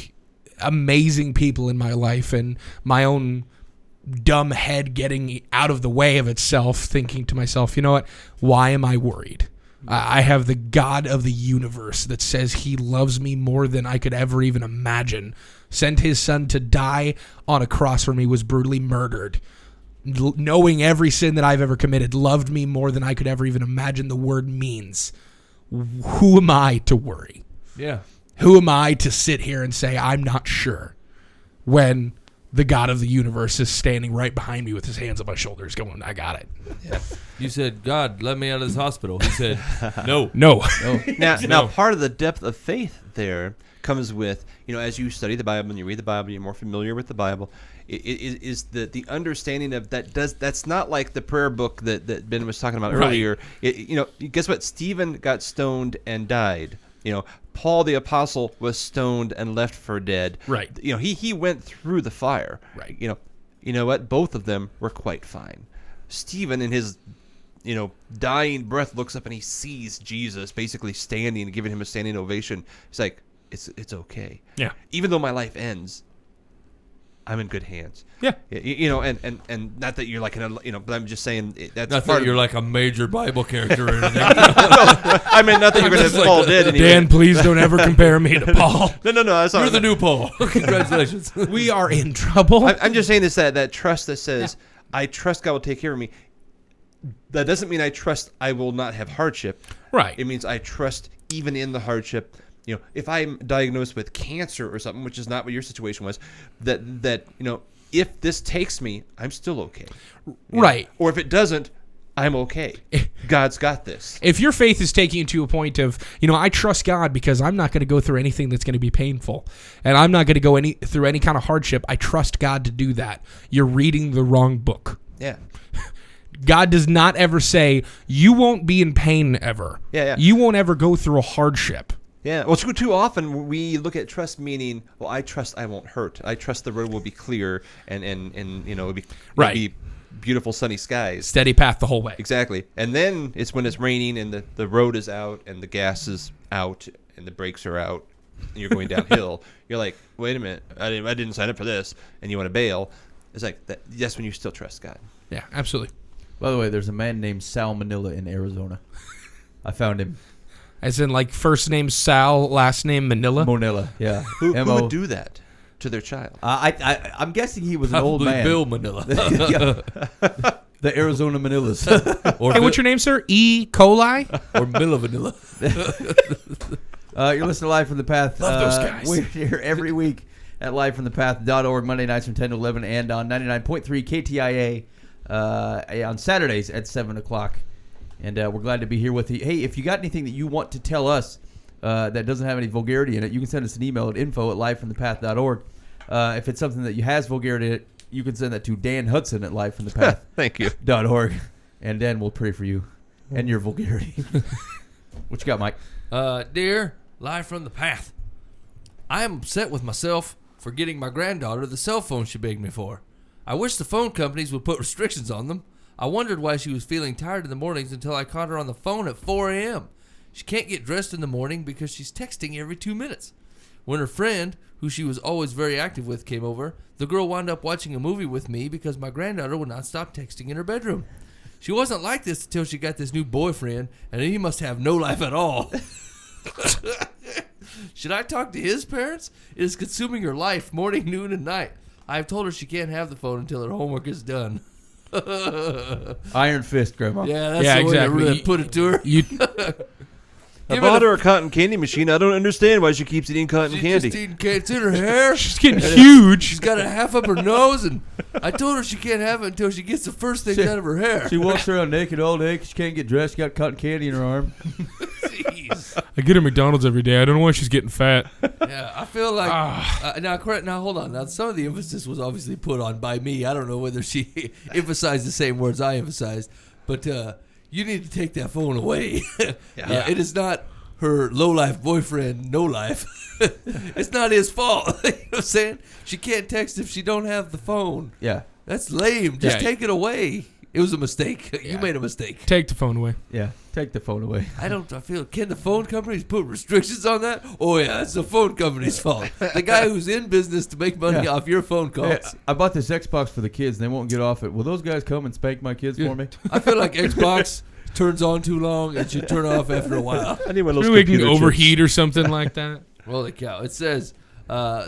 amazing people in my life and my own dumb head getting out of the way of itself, thinking to myself, you know what, why am I worried? I have the God of the universe that says he loves me more than I could ever even imagine, sent his son to die on a cross for me, was brutally murdered, knowing every sin that I've ever committed, loved me more than I could ever even imagine the word means. Who am I to worry? Yeah. Who am I to sit here and say I'm not sure when the God of the universe is standing right behind me with his hands on my shoulders going, I got it. Yeah. You said, God, let me out of this hospital. He said, no. No. Now, part of the depth of faith there comes with, as you study the Bible and you read the Bible, you're more familiar with the Bible, is the understanding of that's not like the prayer book that Ben was talking about Right. earlier. Guess what? Stephen got stoned and died. Paul the apostle was stoned and left for dead. Right. He went through the fire. Right. You know what? Both of them were quite fine. Stephen, in his dying breath, looks up and he sees Jesus basically standing and giving him a standing ovation. He's like, it's okay. Yeah. Even though my life ends, I'm in good hands. Yeah. And not that you're like but I'm just saying that's Not part that you're of, like a major Bible character or anything. I mean, not that you're going to fall dead anyway. Dan, please don't ever compare me to Paul. No. That's You're not, the new Paul. Congratulations. We are in trouble. I'm just saying this that trust that says I trust God will take care of me. That doesn't mean I trust I will not have hardship. Right. It means I trust even in the hardship. If I'm diagnosed with cancer or something, which is not what your situation was, that if this takes me, I'm still okay. Right. Or if it doesn't, I'm okay. God's got this. If your faith is taking you to a point of, I trust God because I'm not going to go through anything that's going to be painful, and I'm not going to go through any kind of hardship. I trust God to do that. You're reading the wrong book. Yeah. God does not ever say, you won't be in pain ever. Yeah. You won't ever go through a hardship. Yeah. Well, too often we look at trust meaning, well, I trust I won't hurt. I trust the road will be clear and it'll be beautiful sunny skies. Steady path the whole way. Exactly. And then it's when it's raining and the road is out and the gas is out and the brakes are out and you're going downhill. You're like, wait a minute, I didn't sign up for this, and you want to bail. It's like that's when you still trust God. Yeah, absolutely. By the way, there's a man named Sal Manila in Arizona. I found him. As in, like, first name Sal, last name Manila? Manila, yeah. Who M.O. would do that to their child? I'm guessing he was an old Probably man. Bill Manila. Yeah. The Arizona Manillas. Or Hey, what's your name, sir? E. coli? or Milla Vanilla. You're listening to Live from the Path. Love those guys. We're here every week at livefromthepath.org, Monday nights from 10 to 11, and on 99.3 KTIA on Saturdays at 7 o'clock. And we're glad to be here with you. Hey, if you got anything that you want to tell us that doesn't have any vulgarity in it, you can send us an email at info@livefromthepath.org. If it's something that has vulgarity in it, you can send that to Dan Hudson at livefromthepath.org. Thank you. And Dan will pray for you and your vulgarity. What you got, Mike? Dear Live from the Path, I am upset with myself for getting my granddaughter the cell phone she begged me for. I wish the phone companies would put restrictions on them. I wondered why she was feeling tired in the mornings until I caught her on the phone at 4 a.m. She can't get dressed in the morning because she's texting every 2 minutes. When her friend, who she was always very active with, came over, the girl wound up watching a movie with me because my granddaughter would not stop texting in her bedroom. She wasn't like this until she got this new boyfriend, and he must have no life at all. Should I talk to his parents? It is consuming her life morning, noon, and night. I have told her she can't have the phone until her homework is done. Iron Fist, Grandma. Yeah, that's Yeah, the way to exactly. really put it to her. You, I bought her a cotton candy machine. I don't understand why she keeps eating cotton She's candy. just eating cake. It's in her hair. she's getting huge. She's got it half up her nose, and I told her she can't have it until she gets the first things out of her hair. She walks around naked all day 'cause she can't get dressed. She got cotton candy in her arm. Jeez. I get her McDonald's every day. I don't know why she's getting fat. Yeah, I feel like now. Correct. Now, hold on. Now, some of the emphasis was obviously put on by me. I don't know whether she emphasized the same words I emphasized, but you need to take that phone away. It is not her low-life boyfriend, no life. It's not his fault. You know what I'm saying? She can't text if she don't have the phone. Yeah. That's lame. Just Yeah. take it away. It was a mistake. You Yeah. made a mistake. Take the phone away. Yeah. Take the phone away. I feel, can the phone companies put restrictions on that? Oh, yeah, it's the phone company's fault. The guy who's in business to make money Yeah. off your phone calls. Hey, I bought this Xbox for the kids, and they won't get off it. Will those guys come and spank my kids for me? I feel like Xbox turns on too long and should turn off after a while. I need one of those Maybe we can computer chips. overheat or something like that. Holy cow. It says,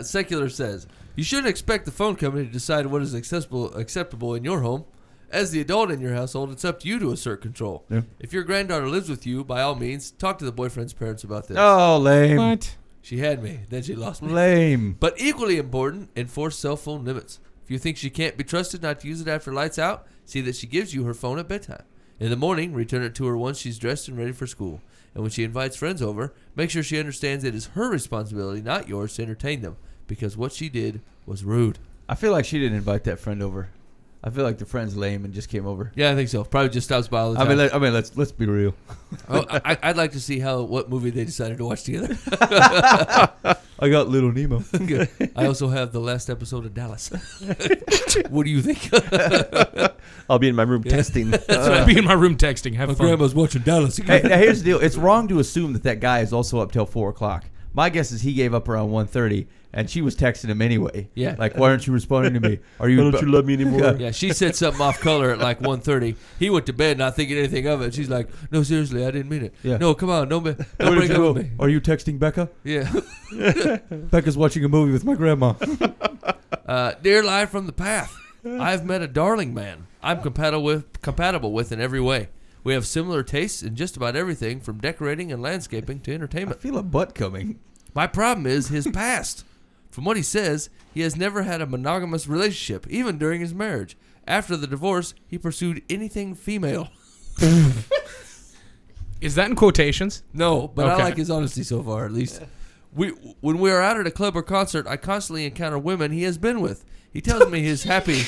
Secular says, you shouldn't expect the phone company to decide what is acceptable in your home. As the adult in your household, it's up to you to assert control. Yeah. If your granddaughter lives with you, by all means, talk to the boyfriend's parents about this. Oh, lame. What? She had me, then she lost me. Lame. But equally important, enforce cell phone limits. If you think she can't be trusted not to use it after lights out, see that she gives you her phone at bedtime. In the morning, return it to her once she's dressed and ready for school. And when she invites friends over, make sure she understands it is her responsibility, not yours, to entertain them, because what she did was rude. I feel like she didn't invite that friend over. I feel like the friend's lame and just came over. Yeah, I think so. Probably just stops by all the time. I mean, let's be real. I'd like to see what movie they decided to watch together. I got Little Nemo. Good. I also have the last episode of Dallas. What do you think? I'll be in my room testing. I'll be in my room texting. Have My fun. grandma's watching Dallas Hey, again. now here's the deal. It's wrong to assume that guy is also up till 4 o'clock. My guess is he gave up around 1:30, and she was texting him anyway. Yeah. Like, why aren't you responding to me? Are you? love me anymore? Yeah, she said something off color at like 1:30. He went to bed not thinking anything of it. She's like, "No, seriously, I didn't mean it. Yeah. No, come on, don't break Where did you up go? with me." Are you texting Becca? Yeah. Becca's watching a movie with my grandma. Dear Live from the Path, I've met a darling man I'm compatible with in every way. We have similar tastes in just about everything from decorating and landscaping to I entertainment. feel a butt coming. My problem is his past. From what he says, he has never had a monogamous relationship, even during his marriage. After the divorce, he pursued anything female. Is that in quotations? No, but I Okay. like his honesty so far, at least. When we are out at a club or concert, I constantly encounter women he has been with. He tells me he's happy.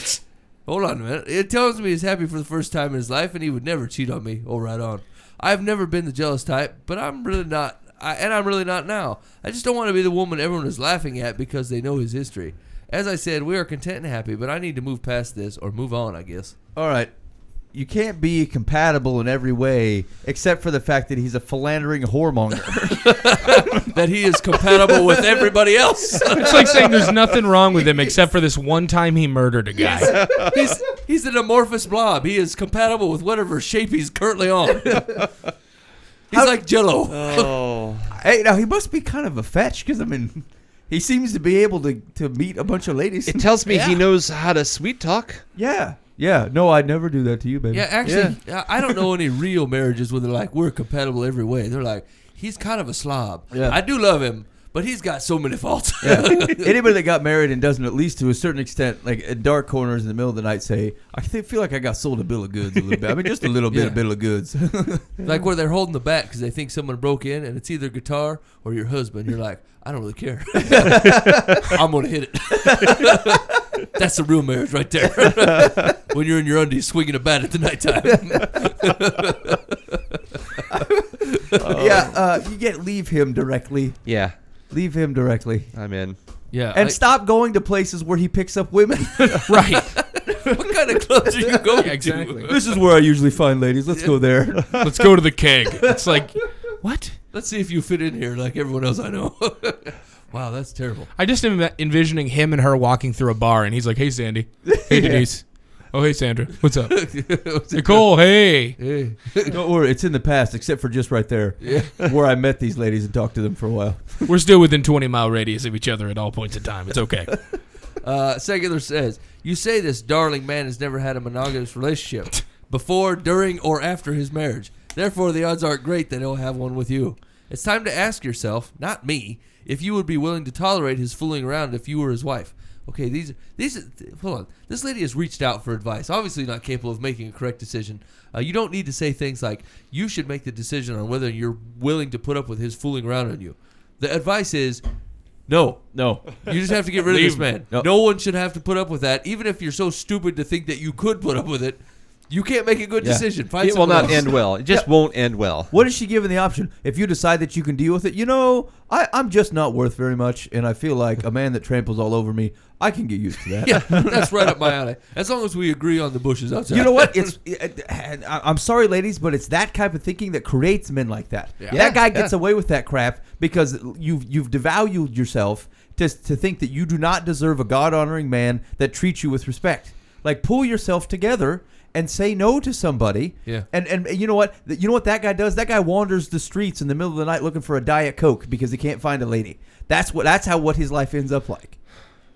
Hold on a minute. It tells me he's happy for the first time in his life, and he would never cheat on me. Oh, right on. I've never been the jealous type, but I'm really not. I'm really not now. I just don't want to be the woman everyone is laughing at because they know his history. As I said, we are content and happy, but I need to move past this, or move on, I guess. All right. You can't be compatible in every way except for the fact that he's a philandering whoremonger. That he is compatible with everybody else. It's like saying there's nothing wrong with him except for this one time he murdered a guy. He's an amorphous blob. He is compatible with whatever shape he's currently on. He's like Jell-O. Oh, Hey, now he must be kind of a fetch because, I mean, he seems to be able to meet a bunch of ladies. it tells me he knows how to sweet talk. Yeah. Yeah. No, I'd never do that to you, baby. Yeah, actually, I don't know any real marriages where they're like, we're compatible every way. They're like, he's kind of a slob. Yeah. I do love him, but he's got so many faults. Yeah. Anybody that got married and doesn't, at least to a certain extent, like at dark corners in the middle of the night, say, feel like I got sold a bill of goods a little bit. I mean, just a little bit Yeah. of bill of goods. Like where they're holding the bat because they think someone broke in and it's either guitar or your husband. You're like, I don't really care. I'm going to hit it. That's the real marriage right there. When you're in your undies swinging a bat at the nighttime. Leave him directly. Yeah, Leave him directly. I'm in. Yeah. And stop going to places where he picks up women. Right. What kind of clubs are you going Yeah, exactly. This is where I usually find ladies. Let's go there. Let's go to the keg. It's like, what? Let's see if you fit in here like everyone else I know. Wow, that's terrible. I just am envisioning him and her walking through a bar, and he's like, "Hey, Sandy. Hey, Denise. Oh, hey, Sandra. What's up? Nicole. Hey." Hey. Don't worry, it's in the past, except for just right there, where I met these ladies and talked to them for a while. We're still within 20-mile radius of each other at all points in time. It's okay. Secular says, you say this darling man has never had a monogamous relationship before, during, or after his marriage. Therefore, the odds aren't great that he'll have one with you. It's time to ask yourself, not me, if you would be willing to tolerate his fooling around if you were his wife. Okay, these hold on. This lady has reached out for advice. Obviously not capable of making a correct decision. You don't need to say things like, you should make the decision on whether you're willing to put up with his fooling around on you. The advice is, no. No. You just have to get rid of this man. No. No one should have to put up with that. Even if you're so stupid to think that you could put up with it, you can't make a good decision. Find It will someone not else. end well. It just won't end well. What is she given the option? If you decide that you can deal with it, I'm just not worth very much, and I feel like a man that tramples all over me, I can get used to that. Yeah, that's right up my alley. As long as we agree on the bushes outside. You know what? I'm sorry, ladies, but it's that type of thinking that creates men like that. Yeah. That guy gets away with that crap because you've devalued yourself to think that you do not deserve a God-honoring man that treats you with respect. Like, pull yourself together and say no to somebody. Yeah. And you know what? You know what that guy does? That guy wanders the streets in the middle of the night looking for a Diet Coke because he can't find a lady. That's how his life ends up like.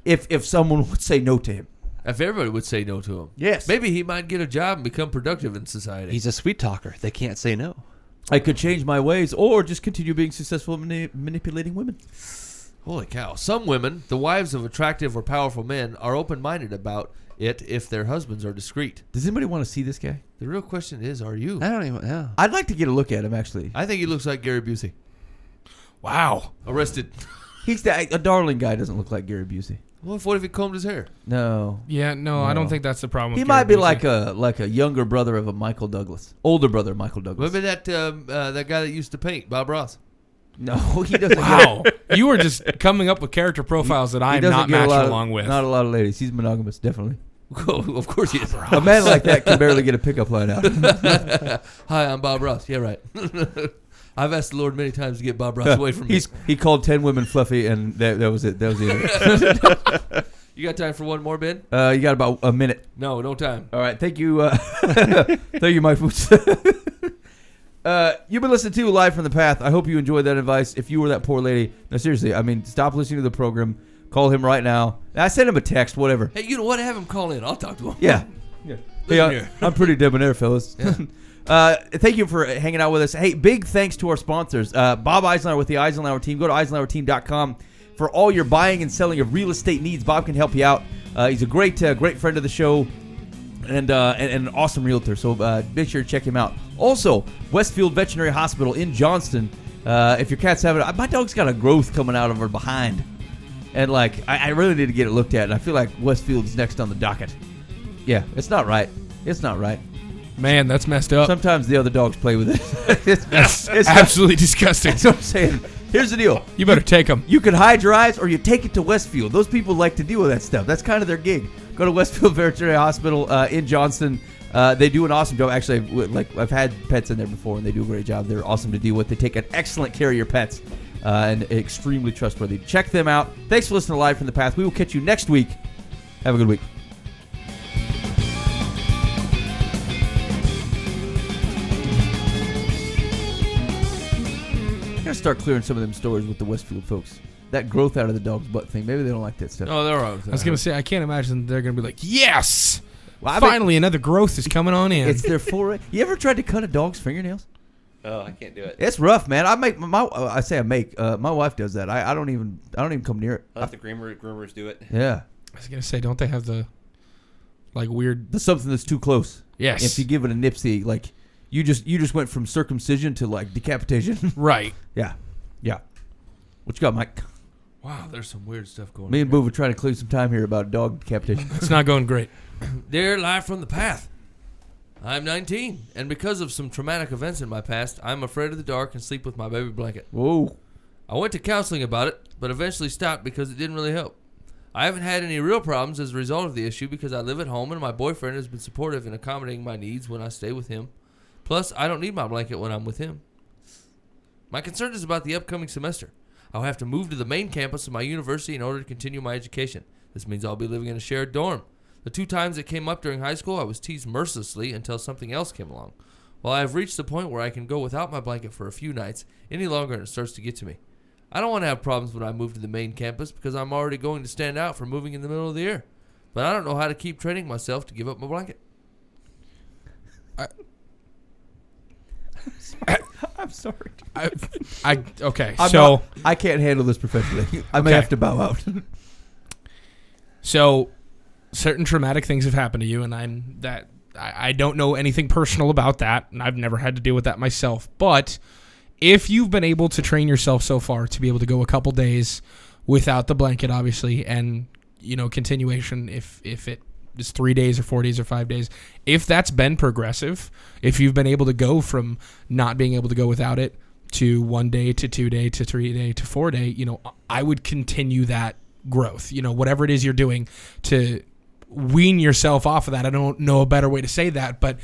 If someone would say no to him. If everybody would say no to him. Yes. Maybe he might get a job and become productive in society. He's a sweet talker. They can't say no. I could change my ways or just continue being successful at manipulating women. Holy cow. Some women, the wives of attractive or powerful men, are open-minded about it if their husbands are discreet. Does anybody want to see this guy? The real question is, are you? I don't even. Yeah. I'd like to get a look at him, actually. I think he looks like Gary Busey. Wow. Arrested. He's a darling guy. Doesn't look like Gary Busey. What if he combed his hair? No. Yeah, no, I don't think that's the problem. He with might Gary be Busey. like a younger brother of a Michael Douglas. Older brother of Michael Douglas. Maybe that guy that used to paint, Bob Ross. No, he doesn't. Wow. You are just coming up with character profiles that I he am doesn't not get a matching lot of- along with. Not a lot of ladies. He's monogamous, definitely. Of course he is. A man like that can barely get a pickup line out. Hi, I'm Bob Ross. Yeah, right. I've asked the Lord many times to get Bob Ross away from me. He called 10 women fluffy, and that was it. That was the end. You got time for one more, Ben? You got about a minute. No time. All right, thank you. Thank you, Mike Boots. You've been listening to Live from the Path. I hope you enjoyed that advice. If you were that poor lady, no, seriously, I mean, stop listening to the program. Call him right now. I sent him a text, whatever. Hey, you know what? Have him call in. I'll talk to him. Yeah. Hey, here. I'm pretty debonair, fellas. Thank you for hanging out with us. Hey, big thanks to our sponsors. Bob Eisenhower with the Eisenhower team. Go to eisenhowerteam.com for all your buying and selling of real estate needs. Bob can help you out. He's a great friend of the show and an awesome realtor. So make sure to check him out. Also, Westfield Veterinary Hospital in Johnston. If your cat's having... My dog's got a growth coming out of her behind. And, I really need to get it looked at. And I feel like Westfield's next on the docket. Yeah, it's not right. It's not right. Man, that's messed up. Sometimes the other dogs play with it. That's it's absolutely disgusting. That's what I'm saying. Here's the deal. You better take them. You can hide your eyes or you take it to Westfield. Those people like to deal with that stuff. That's kind of their gig. Go to Westfield Veterinary Hospital in Johnston. They do an awesome job. Actually, I've had pets in there before, and they do a great job. They're awesome to deal with. They take an excellent care of your pets and extremely trustworthy. Check them out. Thanks for listening to Live from the Path. We will catch you next week. Have a good week. I'm going to start clearing some of them stories with the Westfield folks. That growth out of the dog's butt thing. Maybe they don't like that stuff. Oh, they're all right. I was going to say, I can't imagine they're going to be like, yes! Well, I bet- Finally, another growth is coming on in. It's their foray. You ever tried to cut a dog's fingernails? Oh, I can't do it. It's rough, man. I make my wife does that. I don't even come near it. I let the groomers do it. Yeah, I was going to say, don't they have the, weird... that's something that's too close. Yes. If you give it a nipsy, you just went from circumcision to decapitation. Right. Yeah. What you got, Mike? Wow, there's some weird stuff going on. Me and Boo were trying to clear some time here about dog decapitation. It's not going great. They're live from the path. I'm 19, and because of some traumatic events in my past, I'm afraid of the dark and sleep with my baby blanket. Whoa. I went to counseling about it, but eventually stopped because it didn't really help. I haven't had any real problems as a result of the issue because I live at home and my boyfriend has been supportive in accommodating my needs when I stay with him. Plus, I don't need my blanket when I'm with him. My concern is about the upcoming semester. I'll have to move to the main campus of my university in order to continue my education. This means I'll be living in a shared dorm. The 2 times it came up during high school, I was teased mercilessly until something else came along. While I have reached the point where I can go without my blanket for a few nights, any longer and it starts to get to me. I don't want to have problems when I move to the main campus because I'm already going to stand out for moving in the middle of the year. But I don't know how to keep training myself to give up my blanket. I'm sorry. Okay, I can't handle this professionally. I may Okay. have to bow out. So certain traumatic things have happened to you, and I don't know anything personal about that, and I've never had to deal with that myself. But if you've been able to train yourself so far to be able to go a couple days without the blanket, obviously, and continuation if it is 3 days or 4 days or 5 days, if that's been progressive, if you've been able to go from not being able to go without it to 1 day to 2 day to 3 day to 4 day, I would continue that growth. Whatever it is you're doing to wean yourself off of that. I don't know a better way to say that, but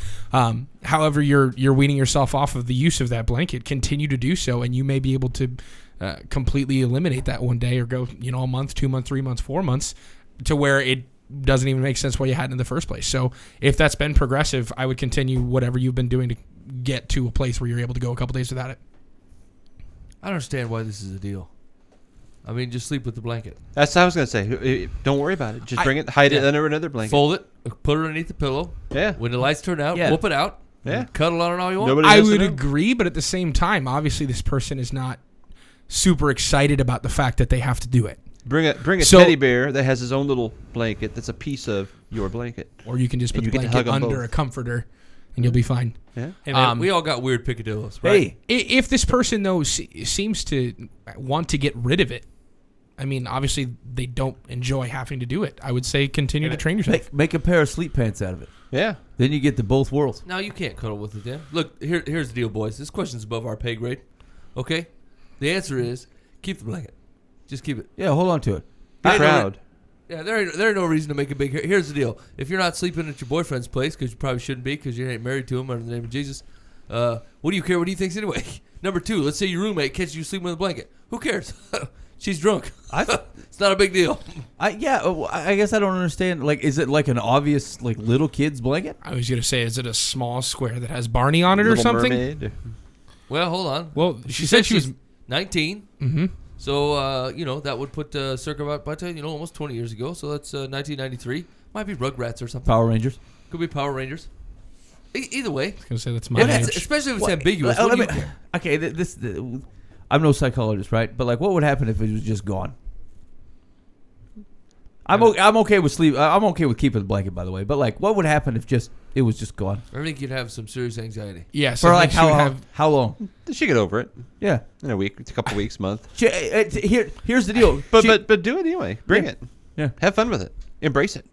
however you're weaning yourself off of the use of that blanket, continue to do so, and you may be able to completely eliminate that 1 day or go a month, 2 months, 3 months, 4 months to where it doesn't even make sense why you had it in the first place. So if that's been progressive, I would continue whatever you've been doing to get to a place where you're able to go a couple days without it. I don't understand why this is a deal. I mean, just sleep with the blanket. That's what I was gonna say. Don't worry about it. Just bring it, hide it under another blanket. Fold it, put it underneath the pillow. Yeah. When the lights turn out, Yeah. whoop it out. Yeah. And cuddle on it all you want. Nobody I has to would know. agree, but at the same time, obviously this person is not super excited about the fact that they have to do it. Bring a So- teddy bear that has his own little blanket that's a piece of your blanket. Or you can just put And the you get to hug blanket 'em under both. a comforter, and you'll be fine. Yeah. Hey, man, Um, we all got weird picadillos, right? Hey, If this person though seems to want to get rid of it, I mean, obviously they don't enjoy having to do it. I would say continue to train yourself. make a pair of sleep pants out of it. Yeah. Then you get the both worlds. Now you can't cuddle with it, Dan. Look, here's the deal, boys. This question's above our pay grade. Okay? The answer is keep the blanket. Just keep it. Yeah, hold on to it. There ain't no Proud. Yeah, there ain't no reason to make a big. Here's the deal: if you're not sleeping at your boyfriend's place, because you probably shouldn't be, because you ain't married to him under the name of Jesus, what do you care what he thinks anyway? Number two, let's say your roommate catches you sleeping with a blanket. Who cares? She's drunk. It's not a big deal. I guess I don't understand. Like, is it like an obvious like little kid's blanket? I was gonna say, is it a small square that has Barney on it or Little something? Mermaid. Well, hold on. Well, she said she was. she's 19. Mm-hmm. So that would put circa about almost 20 years ago. So that's 1993. Might be Rugrats or something. Power Rangers. Could be Power Rangers. Either way, Gonna say that's my if it's, age. especially if it's What- ambiguous. let What do you me- care? Okay, I'm no psychologist, right? But like, what would happen if it was just gone? I'm okay with sleep. I'm okay with keeping the blanket, by the way. But like, what would happen if it was just gone I think you'd have some serious anxiety. Yeah, so for I like think she would how long? have- How long? She get over it Yeah. in a week, a couple weeks, month. Here's the deal. But She- but do it anyway. Bring Yeah. it. Yeah. Have fun with it. Embrace it.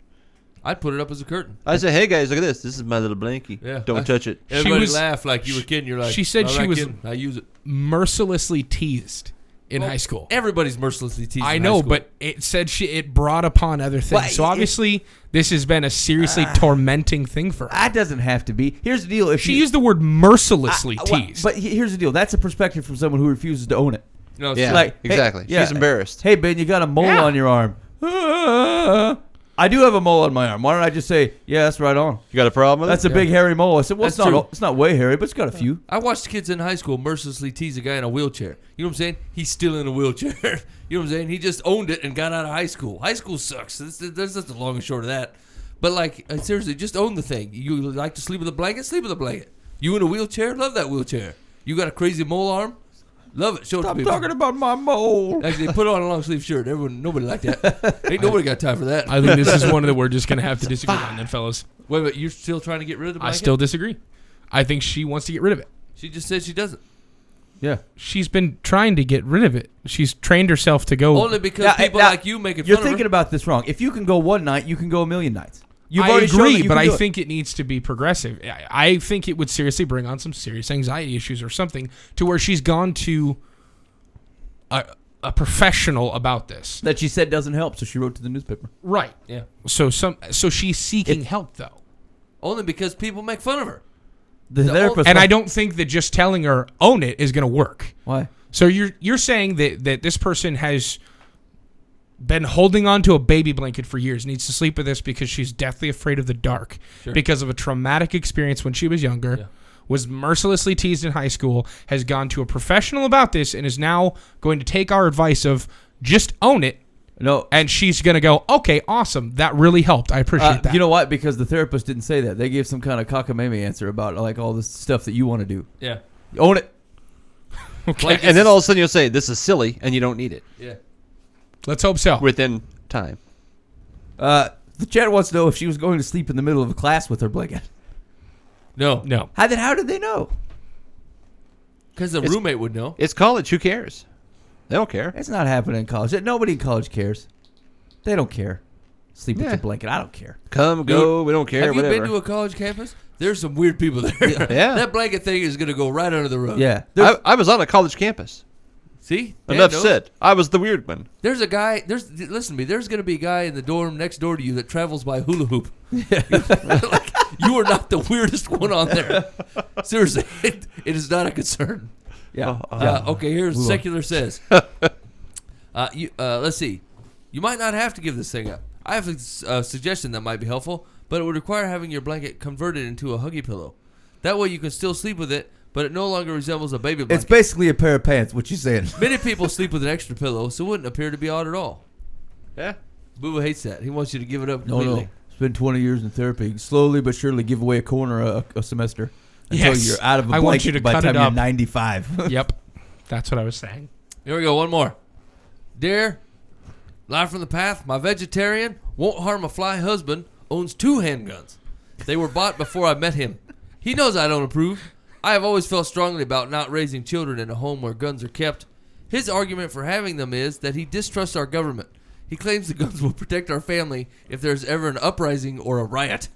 I'd put it up as a curtain. I say, hey guys, look at this. This is my little blankie. Yeah. Don't touch it. Everybody was- laughed like you were kidding. You're like, she said "I'm she not was- kidding. I use it mercilessly teased in Well, high school. Everybody's mercilessly teased. I in know, high school. but it said it brought upon other things. Well, So obviously, this has been a seriously tormenting thing for her. that doesn't have to be. Here's the deal. If She you, used the word mercilessly well, teased. but here's the deal. That's a perspective from someone who refuses to own it. no, it's Yeah, like, hey, exactly. yeah. She's embarrassed. Hey, Ben, you got a mole Yeah. on your arm. I do have a mole on my arm. Why don't I just say, yeah, that's right on. You got a problem with That's it? a big hairy mole. I said, well, That's true. it's not way hairy, but it's got a few. I watched kids in high school mercilessly tease a guy in a wheelchair. You know what I'm saying? He's still in a wheelchair. You know what I'm saying? He just owned it and got out of high school. High school sucks. There's just the long and short of that. But like, seriously, just own the thing. You like to sleep with a blanket? Sleep with a blanket. You in a wheelchair? Love that wheelchair. You got a crazy mole arm? Love it. Show it to Stop people. talking about my mole. Actually, put on a long sleeve shirt. Nobody liked that. Ain't nobody got time for that. I think this is one that we're just going to have to disagree on then, fellas. Wait, you're still trying to get rid of the I blanket? still disagree. I think she wants to get rid of it. She just said she doesn't. Yeah. She's been trying to get rid of it. She's trained herself to go. Only because Now, people now, like you make it You're fun of thinking her. about this wrong. If you can go one night, you can go a million nights. You've I already shown that agree, you but can I do it. think it needs to be progressive. I think it would seriously bring on some serious anxiety issues or something to where she's gone to a professional about this. that she said doesn't help, so she wrote to the newspaper. Right. Yeah. So she's seeking help though. Only because people make fun of her. The The therapist. And I don't think that just telling her own it is going to work. Why? So you're saying that this person has been holding on to a baby blanket for years, needs to sleep with this because she's deathly afraid of the dark Sure. because of a traumatic experience when she was younger, Yeah. was mercilessly teased in high school, has gone to a professional about this, and is now going to take our advice of just own it. No. And she's going to go, okay, awesome. That really helped. I appreciate that. You know what? Because the therapist didn't say that. They gave some kind of cockamamie answer about like all this stuff that you want to do. Yeah. Own it. okay. And then all of a sudden you'll say, this is silly, and you don't need it Yeah. Let's hope so. within time. The chat wants to know if she was going to sleep in the middle of a class with her blanket. No. No. How did they know? Because the It's- roommate would know. It's college. Who cares? They don't care. It's not happening in college. Nobody in college cares. They don't care. Sleep with Yeah. your blanket. I don't care. Come, go, we don't care, Have you whatever. been to a college campus? There's some weird people there. Yeah. That blanket thing is going to go right under the rug. Yeah. I was on a college campus. See? Dan Enough knows. said. I was the weird one. There's a guy. Listen to me. There's going to be a guy in the dorm next door to you that travels by hula hoop. Like, you are not the weirdest one on there. Seriously, it is not a concern. Yeah. Okay, here's Secular says. Let's see. You might not have to give this thing up. I have a suggestion that might be helpful, but it would require having your blanket converted into a huggy pillow. That way you can still sleep with it, but it no longer resembles a baby It's blanket. basically a pair of pants. What you saying? Many people sleep with an extra pillow, so it wouldn't appear to be odd at all. Yeah. Boo hates that. He wants you to give it up No, completely. no. Spend 20 years in therapy. Slowly but surely give away a corner a semester until Yes. you're out of a I blanket want you to by the cut time it you're up. 95. Yep. That's what I was saying. Here we go. One more. Dear Live from the path, my vegetarian, won't harm a fly husband owns 2 handguns. They were bought before I met him. He knows I don't approve. I have always felt strongly about not raising children in a home where guns are kept. His argument for having them is that he distrusts our government. He claims the guns will protect our family if there's ever an uprising or a riot.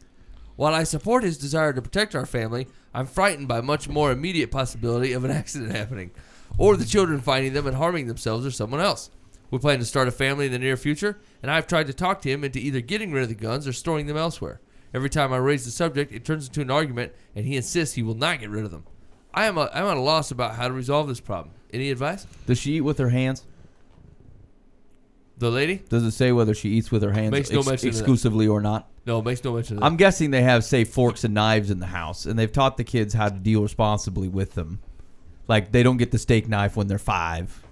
While I support his desire to protect our family, I'm frightened by much more immediate possibility of an accident happening, or the children finding them and harming themselves or someone else. We plan to start a family in the near future, and I've tried to talk to him into either getting rid of the guns or storing them elsewhere. Every time I raise the subject, it turns into an argument, and he insists he will not get rid of them. I'm at a loss about how to resolve this problem. Any advice? Does she eat with her hands? The lady? Does it say whether she eats with her hands Makes no mention of that. exclusively or not? No, makes no mention of that. I'm guessing they have, say, forks and knives in the house, and they've taught the kids how to deal responsibly with them. Like, they don't get the steak knife when they're 5.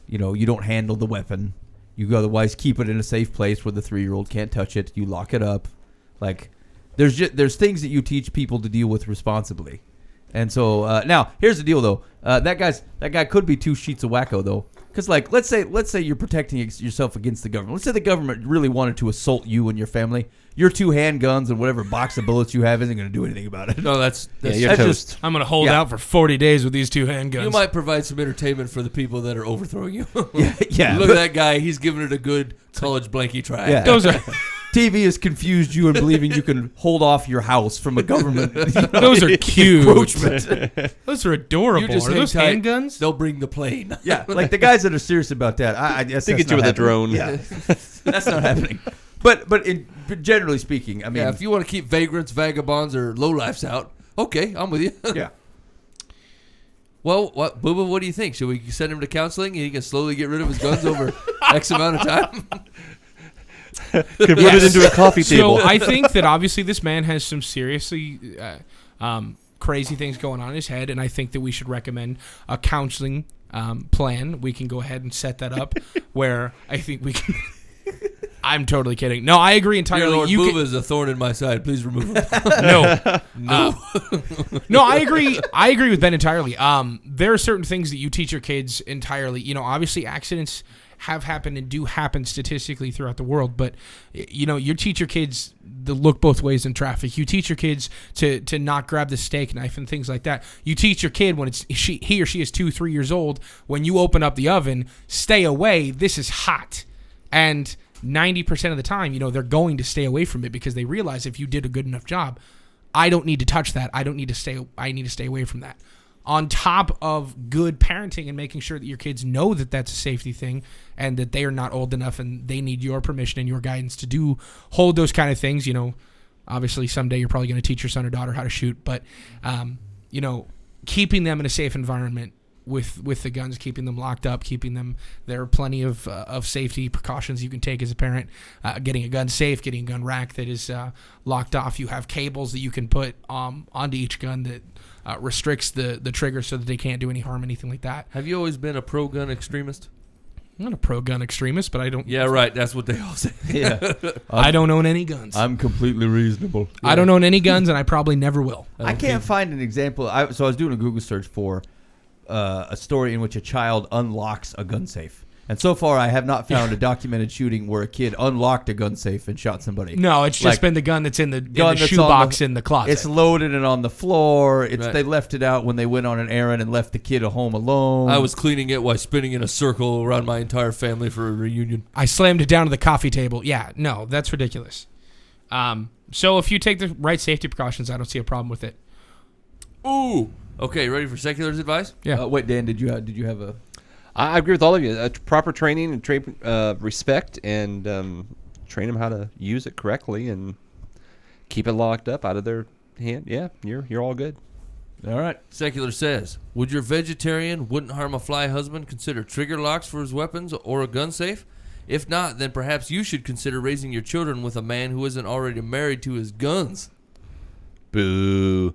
You know, you don't handle the weapon. You otherwise keep it in a safe place where the 3-year-old can't touch it. You lock it up. Like, there's things that you teach people to deal with responsibly. And so now here's the deal though. That guy could be 2 sheets of wacko though. Because like let's say you're protecting yourself against the government. Let's say the government really wanted to assault you and your family. Your 2 handguns and whatever box of bullets you have isn't going to do anything about it. No, that's you're that's toast. just I'm going to hold Yeah. out for 40 days with these 2 handguns. You might provide some entertainment for the people that are overthrowing you. yeah. Look at that guy. He's giving it a good college blankie try. Yeah. Those are TV has confused you in believing you can hold off your house from a government. those are cute. encroachment. Those are adorable. You just are hang those tight. handguns? They'll bring the plane. Yeah, like the guys that are serious about that. I guess They that's get you not with a happening. drone. Yeah, that's not happening. But generally speaking, I mean, Yeah, if you want to keep vagrants, vagabonds, or lowlifes out, okay, I'm with you. yeah. Well, Booba, what do you think? Should we send him to counseling and he can slowly get rid of his guns over X amount of time? Convert it into a coffee table. So I think that obviously this man has some seriously crazy things going on in his head, and I think that we should recommend a counseling plan. We can go ahead and set that up where I think we can. I'm totally kidding. No, I agree Dear entirely. Lord, You Booba can- is a thorn in my side. Please remove him. no, no, I agree. I agree with Ben entirely. There are certain things that you teach your kids entirely. You know, obviously accidents have happened and do happen statistically throughout the world, but you know, you teach your kids to look both ways in traffic. You teach your kids to not grab the steak knife and things like that. You teach your kid when he or she is 2-3 years old, when you open up the oven, stay away. This is hot. And 90% of the time, you know, they're going to stay away from it because they realize if you did a good enough job, I don't need to touch that. I need to stay away from that. On top of good parenting and making sure that your kids know that that's a safety thing and that they are not old enough and they need your permission and your guidance to hold those kind of things. You know, obviously someday you're probably going to teach your son or daughter how to shoot, but, you know, keeping them in a safe environment with the guns, keeping them locked up, there are plenty of safety precautions you can take as a parent. Getting a gun safe, getting a gun rack that is locked off. You have cables that you can put onto each gun that restricts the trigger so that they can't do any harm, anything like that. Have you always been a pro-gun extremist? I'm not a pro-gun extremist, but I don't. Yeah, right. That's what they all say. Yeah. I don't own any guns. I'm completely reasonable. I don't own any guns, and I probably never will. I can't find an example. So I was doing a Google search for a story in which a child unlocks a gun safe. And so far, I have not found a documented shooting where a kid unlocked a gun safe and shot somebody. No, it's just Like, been the gun that's in the gun that's shoebox on in the closet. It's loaded and on the floor. Right. They left it out when they went on an errand and left the kid at home alone. I was cleaning it while spinning in a circle around my entire family for a reunion. I slammed it down to the coffee table. Yeah, no, that's ridiculous. So if you take the right safety precautions, I don't see a problem with it. Ooh. Okay, ready for secular's advice? Yeah. Wait, Dan, did you have a? I agree with all of you. Proper training and respect, and train them how to use it correctly, and keep it locked up out of their hand. Yeah, you're all good. All right. Secular says, would your vegetarian wouldn't harm a fly husband consider trigger locks for his weapons or a gun safe? If not, then perhaps you should consider raising your children with a man who isn't already married to his guns. Boo.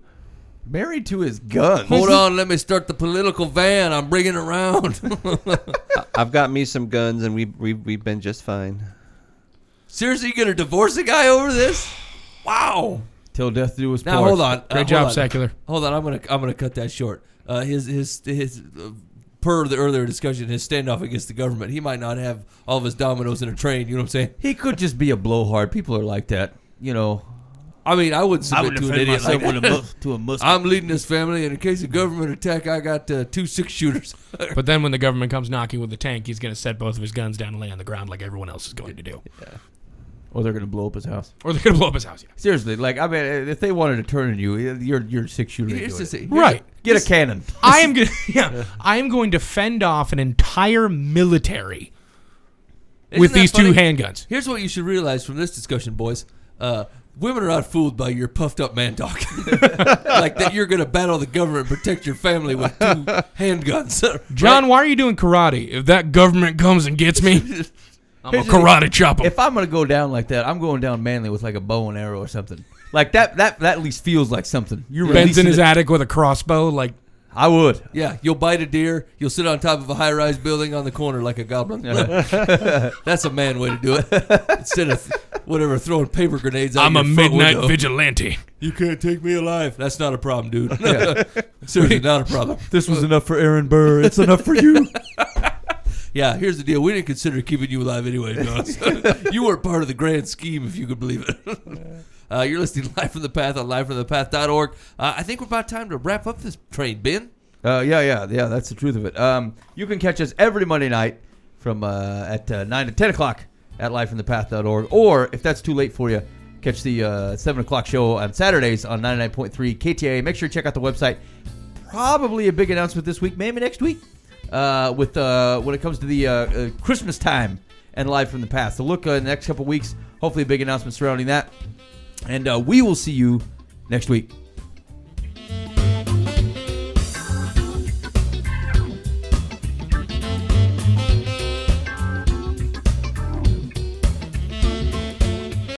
Married to his guns. Hold on, let me start the political van. I'm bringing it around. I've got me some guns, and we've been just fine. Seriously, you gonna divorce a guy over this? Wow. Till death do us Now part. hold on. Great job, Secular. Hold on, I'm gonna cut that short. His per the earlier discussion, his standoff against the government, he might not have all of his dominoes in a train. You know what I'm saying? He could just be a blowhard. People are like that, you know. I mean, I wouldn't submit to an idiot like that. to a Muslim. I'm leading this family, and in case of government attack, I got 2 6-shooters. But then when the government comes knocking with the tank, he's going to set both of his guns down and lay on the ground like everyone else is going to do. Or they're gonna blow up his house. Or they're going to blow up his house. Yeah. Seriously, like I mean, if they wanted to turn on you, you're a 6-shooter. Here's the thing. Right. Get a cannon. I am going I am going to fend off an entire military with Isn't that these funny? 2 handguns. Here's what you should realize from this discussion, boys. Women are not fooled by your puffed up man talk. Like that you're going to battle the government and protect your family with 2 handguns. John, why are you doing karate? If that government comes and gets me, I'm Here's a the thing. karate chop 'em. If I'm gonna go down like that, I'm going down manly with like a bow and arrow or something. Like that at least feels like something. You're Ben's in releasing his it. attic with a crossbow, like I would. Yeah, you'll bite a deer. You'll sit on top of a high-rise building on the corner like a goblin. That's a man way to do it. Instead of whatever throwing paper grenades out I'm a your front midnight window. vigilante. You can't take me alive. That's not a problem, dude. Seriously, not a problem. This was enough for Aaron Burr. It's enough for you. Yeah, here's the deal. We didn't consider keeping you alive anyway, John. You weren't part of the grand scheme, if you could believe it. You're listening to Live from the Path on livefromthepath.org. I think we're about time to wrap up this train, Ben. Yeah. That's the truth of it. You can catch us every Monday night from at 9 to 10 o'clock at livefromthepath.org. Or if that's too late for you, catch the 7 o'clock show on Saturdays on 99.3 KTAA. Make sure you check out the website. Probably a big announcement this week, maybe next week, with when it comes to the Christmas time and Live from the Path. So look in the next couple weeks. Hopefully a big announcement surrounding that. And we will see you next week.